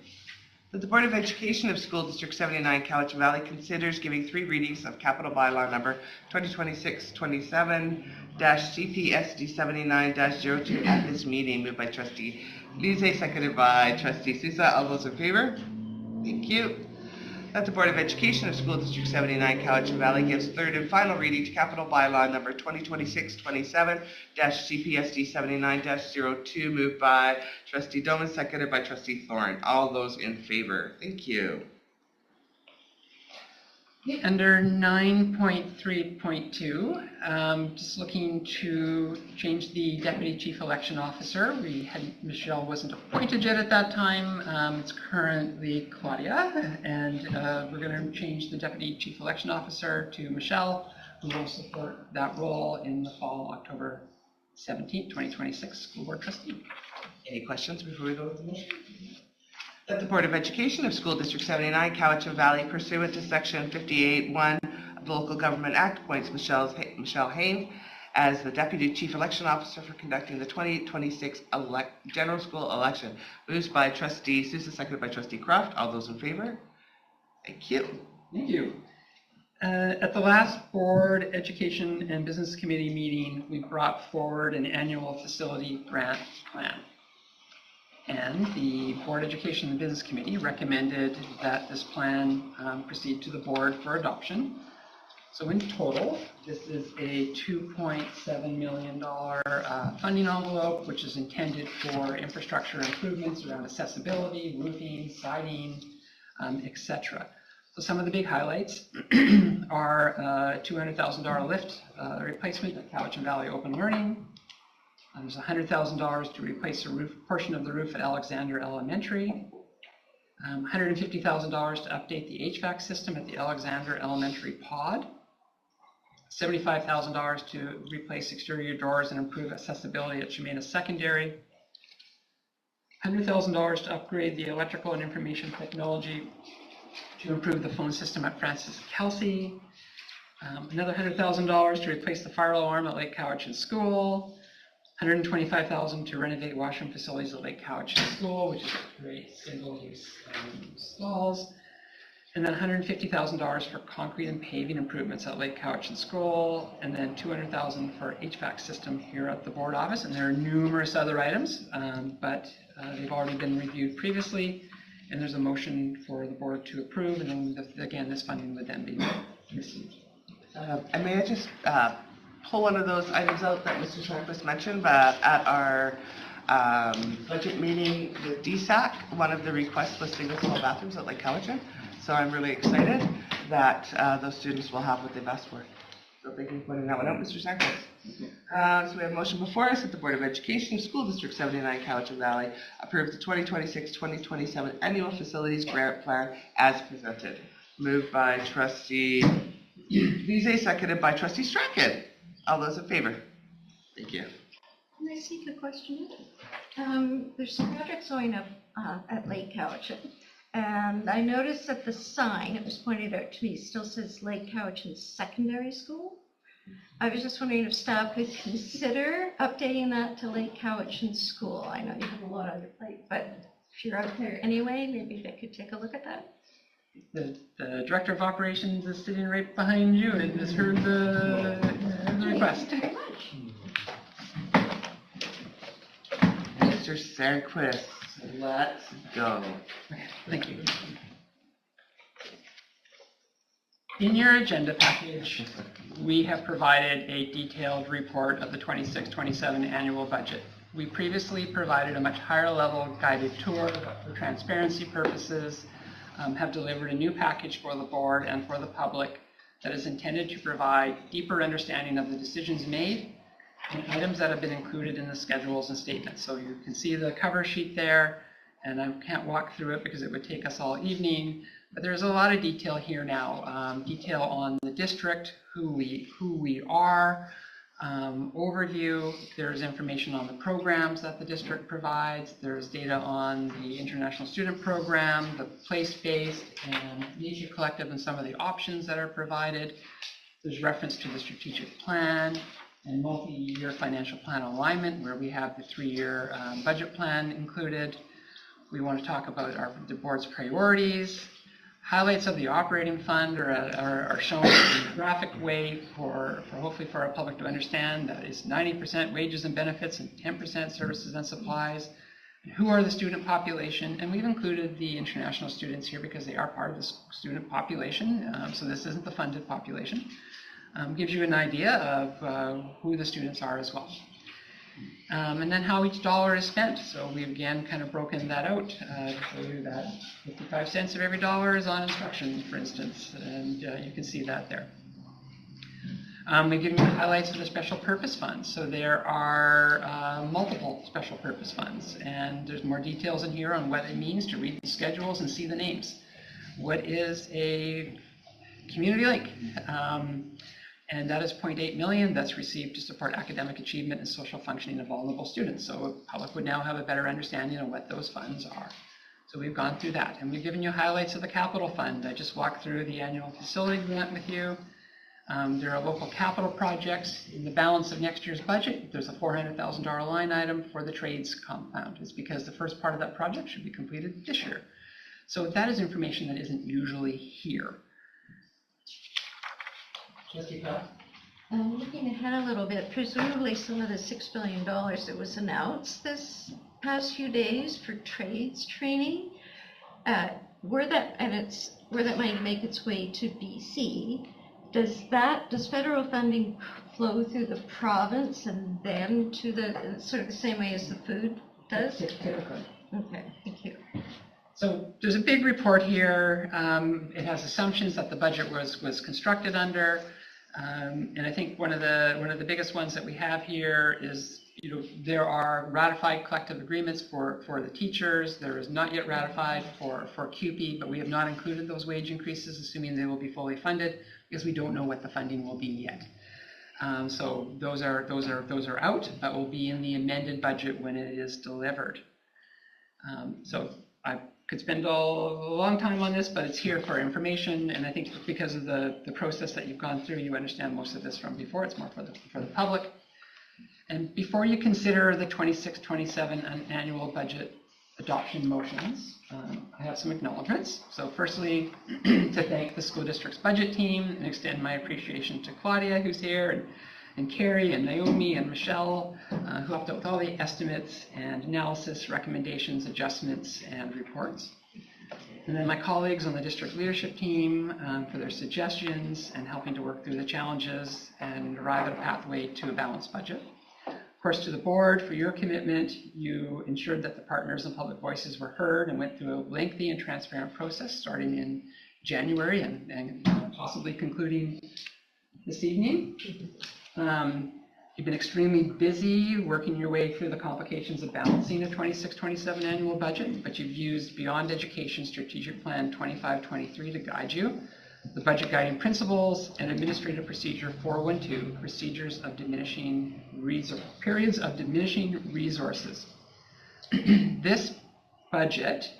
That the Board of Education of School District 79, Cowichan Valley considers giving 3 readings of Capital Bylaw number 2026-27 CPSD 79-02 at this meeting. Moved by Trustee Lise, seconded by Trustee Sousa. All those in favor? Thank you. That the Board of Education of School District 79, Cowichan Valley gives third and final reading to Capital Bylaw number 2026-27 CPSD 79-02, moved by Trustee Doman, seconded by Trustee Thorn. All those in favor? Thank you. Under 9.3.2, just looking to change the Deputy Chief Election Officer. Michelle wasn't appointed yet at that time. It's currently Claudia, and we're going to change the Deputy Chief Election Officer to Michelle, who will support that role in the fall, October 17th, 2026 School Board Trustee. Any questions before we go with the motion? That the Board of Education of School District 79, Cowichan Valley, pursuant to Section 58(1) of the Local Government Act, appoints Michelle Hain as the Deputy Chief Election Officer for conducting the 2026 general school election. Moved by Trustee Sousa, seconded by Trustee Croft. All those in favor? Thank you. Thank you. At the last Board Education and Business Committee meeting, we brought forward an annual facility grant plan. And the Board Education and Business Committee recommended that this plan proceed to the board for adoption. So in total, this is a $2.7 million funding envelope, which is intended for infrastructure improvements around accessibility, roofing, siding, etc. So some of the big highlights are $200,000 lift replacement at Cowichan Valley Open Learning. There's $100,000 to replace a portion of the roof at Alexander Elementary. $150,000 to update the HVAC system at the Alexander Elementary pod. $75,000 to replace exterior doors and improve accessibility at Chemaina Secondary. $100,000 to upgrade the electrical and information technology to improve the phone system at Francis Kelsey. Another $100,000 to replace the fire alarm at Lake Cowichan School. $125,000 to renovate washroom facilities at Lake Cowichan School, which is great single-use stalls. And then $150,000 for concrete and paving improvements at Lake Cowichan School, and then $200,000 for HVAC system here at the board office. And there are numerous other items, but they've already been reviewed previously. And there's a motion for the board to approve, and then again, this funding would then be received. And may I just pull one of those items out that Mr. Sharpless mentioned at our budget meeting with DSAC, one of the requests was single stall bathrooms at Lake Cowichan. So I'm really excited that those students will have what they've asked for. So thank you for pointing that one out, Mr. Sharpless. So we have a motion before us that the Board of Education, School District 79, Cowichan Valley, approve the 2026-2027 annual facilities grant plan as presented. Moved by Trustee Vise, seconded by Trustee Strachan. All those in favor? Thank you. Can I seek a question? There's some projects going up at Lake Cowichan. And I noticed that the sign, it was pointed out to me, still says Lake Cowichan Secondary School. I was just wondering if staff could consider updating that to Lake Cowichan School. I know you have a lot on your plate, but if you're out there anyway, maybe they could take a look at that. The Director of Operations is sitting right behind you and has heard the request. Thank you very much. Mr. Sarquist, let's go. Thank you. In your agenda package, we have provided a detailed report of the 26-27 annual budget. We previously provided a much higher level guided tour, but for transparency purposes, have delivered a new package for the board and for the public that is intended to provide deeper understanding of the decisions made and items that have been included in the schedules and statements. So you can see the cover sheet there, and I can't walk through it because it would take us all evening, but there's a lot of detail here now. Detail on the district, who we are, overview. There's information on the programs that the district provides. There's data on the International Student Program, the place-based and Nature Collective, and some of the options that are provided. There's reference to the strategic plan and multi-year financial plan alignment, where we have the 3-year budget plan included. We want to talk about the board's priorities. Highlights of the operating fund are shown in a graphic way for hopefully for our public to understand. That is 90% wages and benefits and 10% services and supplies. Who are the student population? And we've included the international students here because they are part of the student population. So this isn't the funded population. Gives you an idea of who the students are as well. And then how each dollar is spent. So we've again kind of broken that out to show you that 55 cents of every dollar is on instruction, for instance, and you can see that there. We've given you highlights of the special purpose funds. So there are multiple special purpose funds, and there's more details in here on what it means to read the schedules and see the names. What is a community link? And that is 0.8 million that's received to support academic achievement and social functioning of vulnerable students. So the public would now have a better understanding of what those funds are. So we've gone through that, and we've given you highlights of the capital fund. I just walked through the annual facility grant with you. There are local capital projects in the balance of next year's budget. There's a $400,000 line item for the trades compound. It's because the first part of that project should be completed this year. So that is information that isn't usually here. Trustee Powell? Looking ahead a little bit, presumably some of the $6 billion that was announced this past few days for trades training, where that might make its way to BC, does federal funding flow through the province and then to the, sort of the same way as the food does? Typically. Okay, thank you. So there's a big report here. It has assumptions that the budget was constructed under. And I think one of the biggest ones that we have here is, there are ratified collective agreements for the teachers. There is not yet ratified for CUPE, but we have not included those wage increases, assuming they will be fully funded, because we don't know what the funding will be yet. So those are out, but will be in the amended budget when it is delivered. So I could spend a long time on this, but it's here for information, and I think because of the process that you've gone through, you understand most of this from before. It's more for the public. And before you consider the 26-27 annual budget adoption motions, I have some acknowledgements. So firstly, to thank the school district's budget team and extend my appreciation to Claudia, who's here, and Carrie and Naomi and Michelle, who helped out with all the estimates and analysis, recommendations, adjustments, and reports. And then my colleagues on the district leadership team for their suggestions and helping to work through the challenges and arrive at a pathway to a balanced budget. Of course, to the board for your commitment. You ensured that the partners and public voices were heard and went through a lengthy and transparent process starting in January and possibly concluding this evening. You've been extremely busy working your way through the complications of balancing a 26-27 annual budget, but you've used Beyond Education Strategic Plan 25-23 to guide you. The budget guiding principles and Administrative Procedure 412, periods of diminishing resources. This budget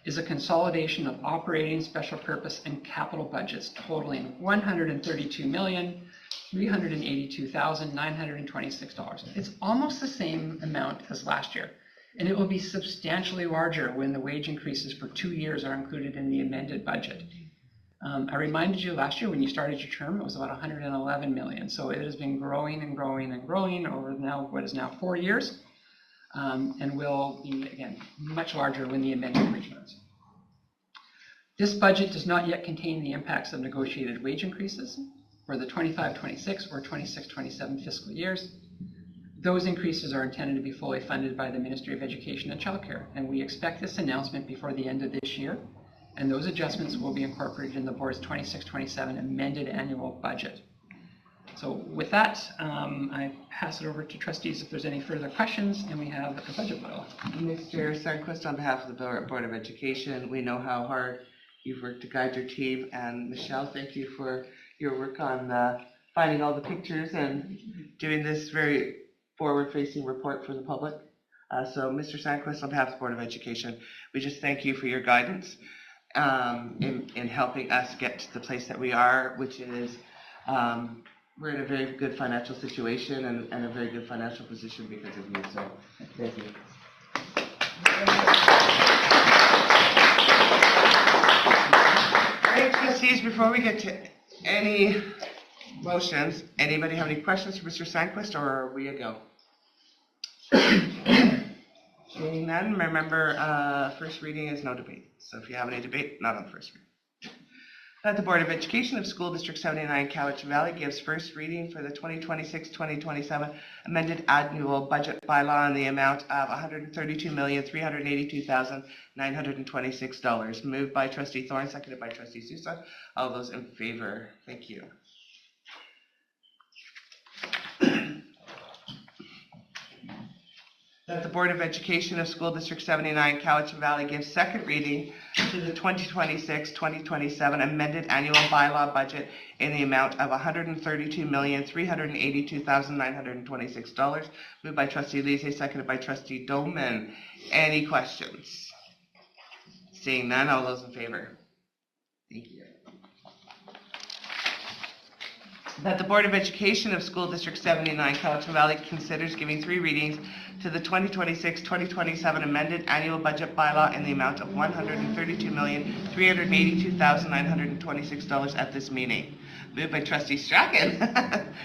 is a consolidation of operating, special purpose, and capital budgets totaling $132,382,926. It's almost the same amount as last year, and it will be substantially larger when the wage increases for 2 years are included in the amended budget. I reminded you last year when you started your term, it was about 111 million. So it has been growing and growing and growing over now what is now 4 years, and will be, again, much larger when the amendment returns. This budget does not yet contain the impacts of negotiated wage increases for the 25-26 or 26-27 fiscal years. Those increases are intended to be fully funded by the Ministry of Education and Childcare, and we expect this announcement before the end of this year. And those adjustments will be incorporated in the board's 26-27 amended annual budget. So with that, I pass it over to trustees if there's any further questions, and we have a budget model. Mr. Sandquist, on behalf of the Board of Education, we know how hard you've worked to guide your team, and Michelle, thank you for your work on finding all the pictures and doing this very forward-facing report for the public. So Mr. Sandquist, on behalf of the Board of Education, we just thank you for your guidance in helping us get to the place that we are, which is we're in a very good financial situation and a very good financial position because of you. So thank you. All right, trustees, before we get to any motions, anybody have any questions for Mr. Sandquist, or are we a go? Seeing none, remember, first reading is no debate. So if you have any debate, not on the first reading. That the Board of Education of School District 79 Cowichan Valley gives first reading for the 2026-2027 amended annual budget bylaw in the amount of $132,382,926. Moved by Trustee Thorne, seconded by Trustee Sousa. All those in favor, thank you. That the Board of Education of School District 79 Cowichan Valley gives second reading to the 2026-2027 amended annual bylaw budget in the amount of $132,382,926. Moved by Trustee Lise, seconded by Trustee Doman. Any questions? Seeing none, all those in favor? Thank you. That the Board of Education of School District 79, Cowichan Valley considers giving 3 readings to the 2026-2027 amended annual budget bylaw in the amount of $132,382,926 at this meeting. Moved by Trustee Strachan,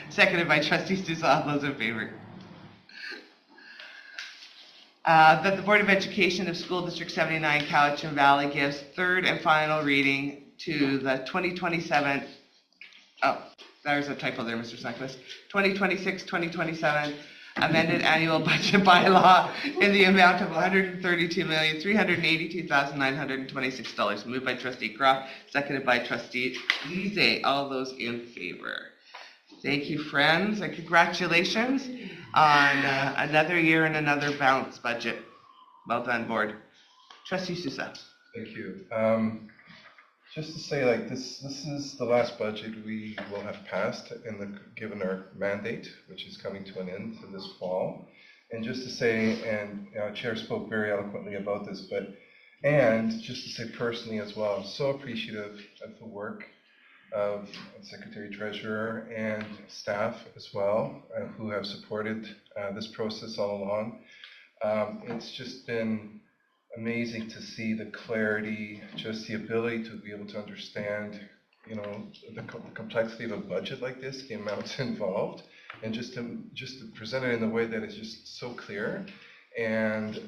seconded by Trustee Sousa. All those in favor? That the Board of Education of School District 79, Cowichan Valley gives 3rd and final reading to the 2027, there's a typo there, Mr. Sneckless, 2026-2027 amended annual budget bylaw in the amount of $132,382,926. Moved by Trustee Croft, seconded by Trustee Lise. All those in favor? Thank you, friends, and congratulations on another year and another balanced budget. Well done, Board. Trustee Sousa. Thank you. Just to say, like, this is the last budget we will have passed given our mandate, which is coming to an end this fall. And just to say, and Chair spoke very eloquently about this, and just to say personally as well, I'm so appreciative of the work of Secretary Treasurer and staff as well, who have supported this process all along. It's just been amazing to see the clarity, just the ability to be able to understand, the complexity of a budget like this, the amounts involved, and just to present it in a way that is just so clear. And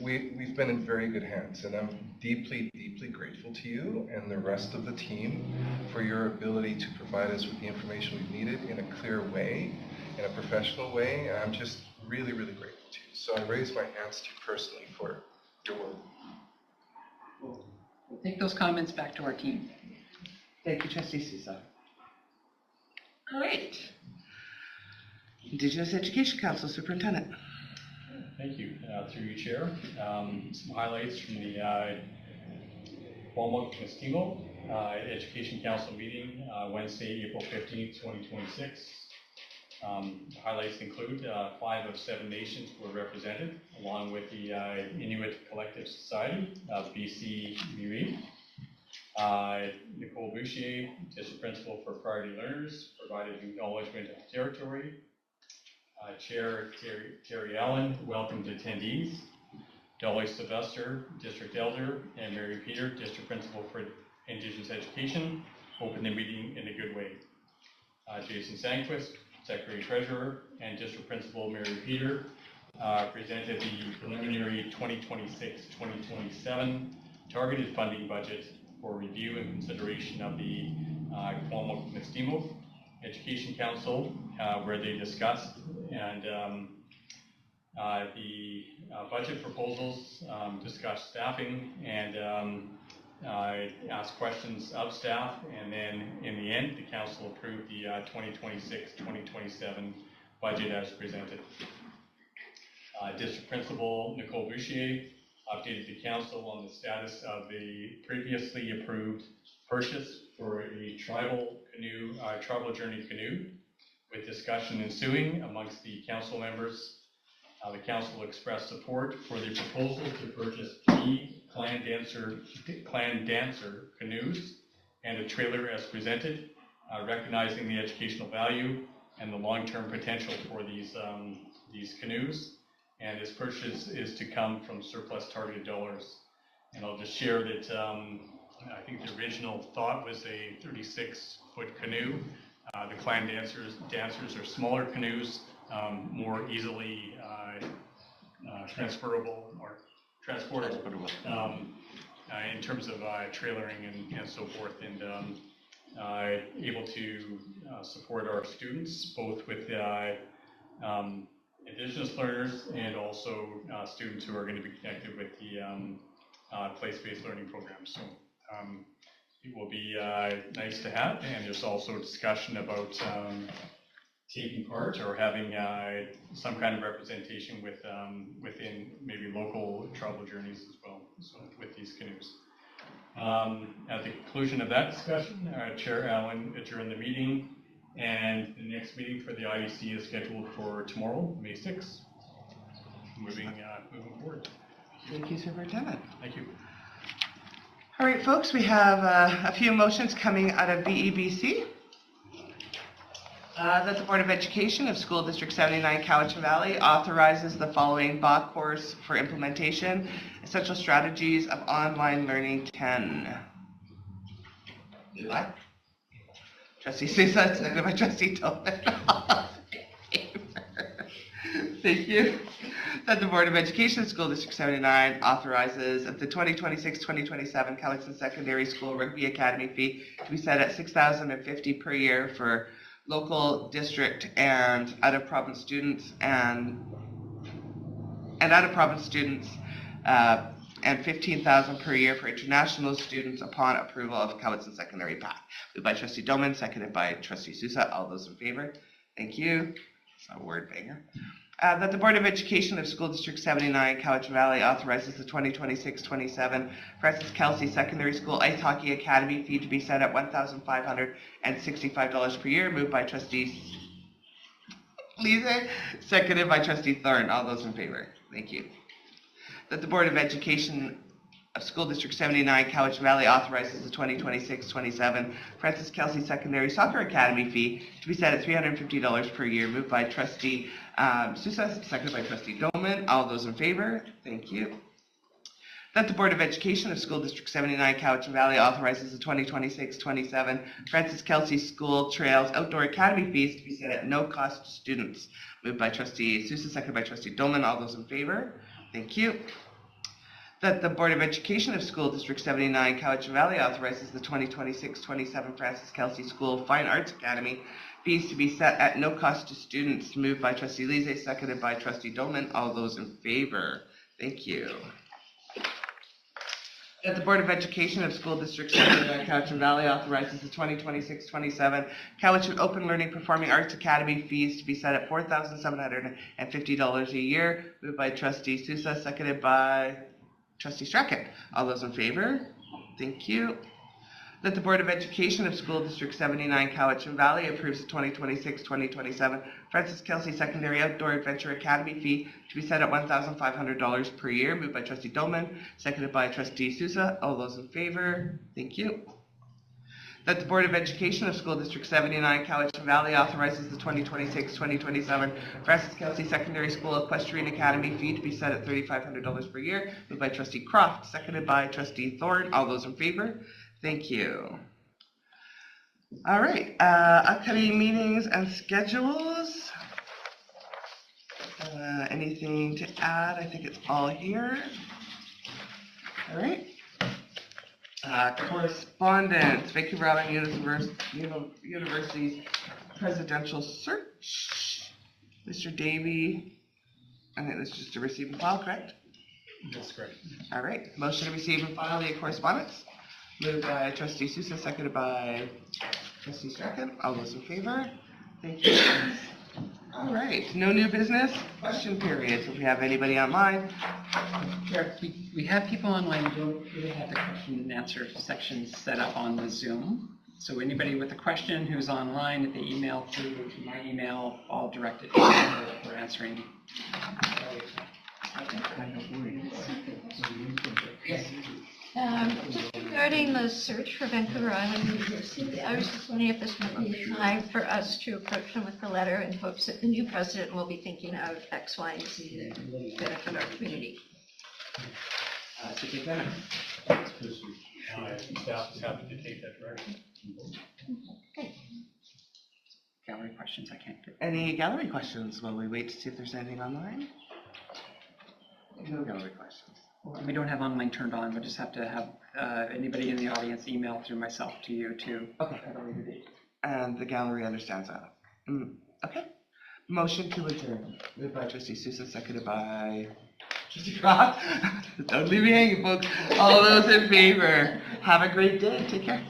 we've been in very good hands, and I'm deeply, deeply grateful to you and the rest of the team for your ability to provide us with the information we've needed in a clear way, in a professional way, and I'm just really, really grateful to you. So I raise my hands to you personally for your work. We'll take those comments back to our team. Thank you, Trustee Sousa. All right. Indigenous Education Council Superintendent. Thank you. Through you, Chair. Some highlights from the Cuomo-Costimo Education Council meeting Wednesday, April 15th, 2026. Highlights include 5 of 7 nations were represented, along with the Inuit Collective Society of BC Mi'kmaq. Nicole Boucher, District Principal for Priority Learners, provided acknowledgement of territory. Chair Terry Allen welcomed attendees. Dolly Sylvester, District Elder, and Mary Peter, District Principal for Indigenous Education, opened the meeting in a good way. Jason Sandquist, Secretary Treasurer, and District Principal Mary Peter presented the preliminary 2026-2027 targeted funding budget for review and consideration of the Cuomo-Costimo Education Council, where they discussed and the budget proposals, discussed staffing, and asked questions of staff, and then in the end, the council approved the 2026-2027 budget as presented. District Principal Nicole Boucher updated the council on the status of the previously approved purchase for a tribal journey canoe, with discussion ensuing amongst the council members. The council expressed support for the proposal to purchase 3 Clan Dancer canoes and a trailer as presented, recognizing the educational value and the long-term potential for these canoes. And this purchase is to come from surplus targeted dollars. And I'll just share that I think the original thought was a 36-foot canoe. The Clan Dancers are smaller canoes, more easily transferable or transportable in terms of trailering and so forth, and able to support our students, both with Indigenous learners and also students who are going to be connected with the place-based learning program. So it will be nice to have, and there's also discussion about taking part or having some kind of representation within maybe local travel journeys as well, so with these canoes. At the conclusion of that discussion, Chair Allen adjourned the meeting, and the next meeting for the IEC is scheduled for tomorrow, May 6th. Moving forward. Thank you, Superintendent. Thank you. All right, folks, we have a few motions coming out of BEBC. That the Board of Education of School District 79 Cowichan Valley authorizes the following BOC course for implementation, Essential Strategies of Online Learning 10. What? Trustee Sousa, seconded by Trustee Tolman. Thank you. That the Board of Education of School District 79 authorizes the 2026-2027 Cowichan Secondary School Rugby Academy fee to be set at $6,050 per year for local, district, and out-of-province students, and out-of-province students, and $15,000 per year for international students upon approval of Cowichan Secondary PAC. Moved by Trustee Doman, seconded by Trustee Sousa. All those in favor? Thank you. It's a word banger. That the Board of Education of School District 79 Cowichan Valley authorizes the 2026-27 Francis Kelsey Secondary School Ice Hockey Academy fee to be set at $1,565 per year. Moved by Trustee Lise, seconded by Trustee Thorne. All those in favor? Thank you. That the Board of Education of School District 79 Cowichan Valley authorizes the 2026-27 Francis Kelsey Secondary Soccer Academy fee to be set at $350 per year. Moved by Trustee Sousa, seconded by Trustee Doman. All those in favor? Thank you. That the Board of Education of School District 79 Cowichan Valley authorizes the 2026-27 Francis Kelsey School Trails Outdoor Academy fees to be set at no cost to students. Moved by Trustee Sousa, seconded by Trustee Doman. All those in favor? Thank you. That the Board of Education of School District 79 Cowichan Valley authorizes the 2026-27 Francis Kelsey School Fine Arts Academy fees to be set at no cost to students. Moved by Trustee Lise, seconded by Trustee Doman. All those in favor? Thank you. That the Board of Education of School District 79 Cowichan Valley authorizes the 2026-27 Cowichan Open Learning Performing Arts Academy fees to be set at $4,750 a year. Moved by Trustee Sousa, seconded by Trustee Strachan. All those in favor? Thank you. That the Board of Education of School District 79 Cowichan Valley approves the 2026-2027 Francis Kelsey Secondary Outdoor Adventure Academy fee to be set at $1,500 per year. Moved by Trustee Doman, seconded by Trustee Sousa. All those in favor? Thank you. That the Board of Education of School District 79 Cowichan Valley authorizes the 2026-2027 Francis Kelsey Secondary School Equestrian Academy fee to be set at $3,500 per year. Moved by Trustee Croft, seconded by Trustee Thorne. All those in favor? Thank you. All right, upcoming meetings and schedules. Anything to add? I think it's all here. All right. Correspondence, Vancouver Island University's presidential search. Mr. Davey, I think this is just to receive and file, correct? That's correct. All right, motion to receive and file the correspondence. Moved by Trustee Sousa, seconded by Trustee Strachan. All those in favor? Thank you. All right, no new business, question period. So if we have anybody online. Chair, we have people online who don't really have the question and answer section set up on the Zoom. So anybody with a question who's online, if they email through to my email, I'll direct it for answering. Yes. Just regarding the search for Vancouver Island University, I was just wondering if this might be time for us to approach them with a letter in hopes that the new president will be thinking of X, Y, and Z that benefit our community. Staff is happy to take that direction. Gallery questions I can't get. Any gallery questions while we wait to see if there's anything online? No gallery questions. We don't have online turned on. We'll just have to have anybody in the audience email through myself to you to Okay. at a later date. And the gallery understands that. Okay. Motion to adjourn. Moved by Trustee Sousa, seconded by Trustee Croft. Don't leave me hanging, folks. All those in favor. Have a great day. Take care.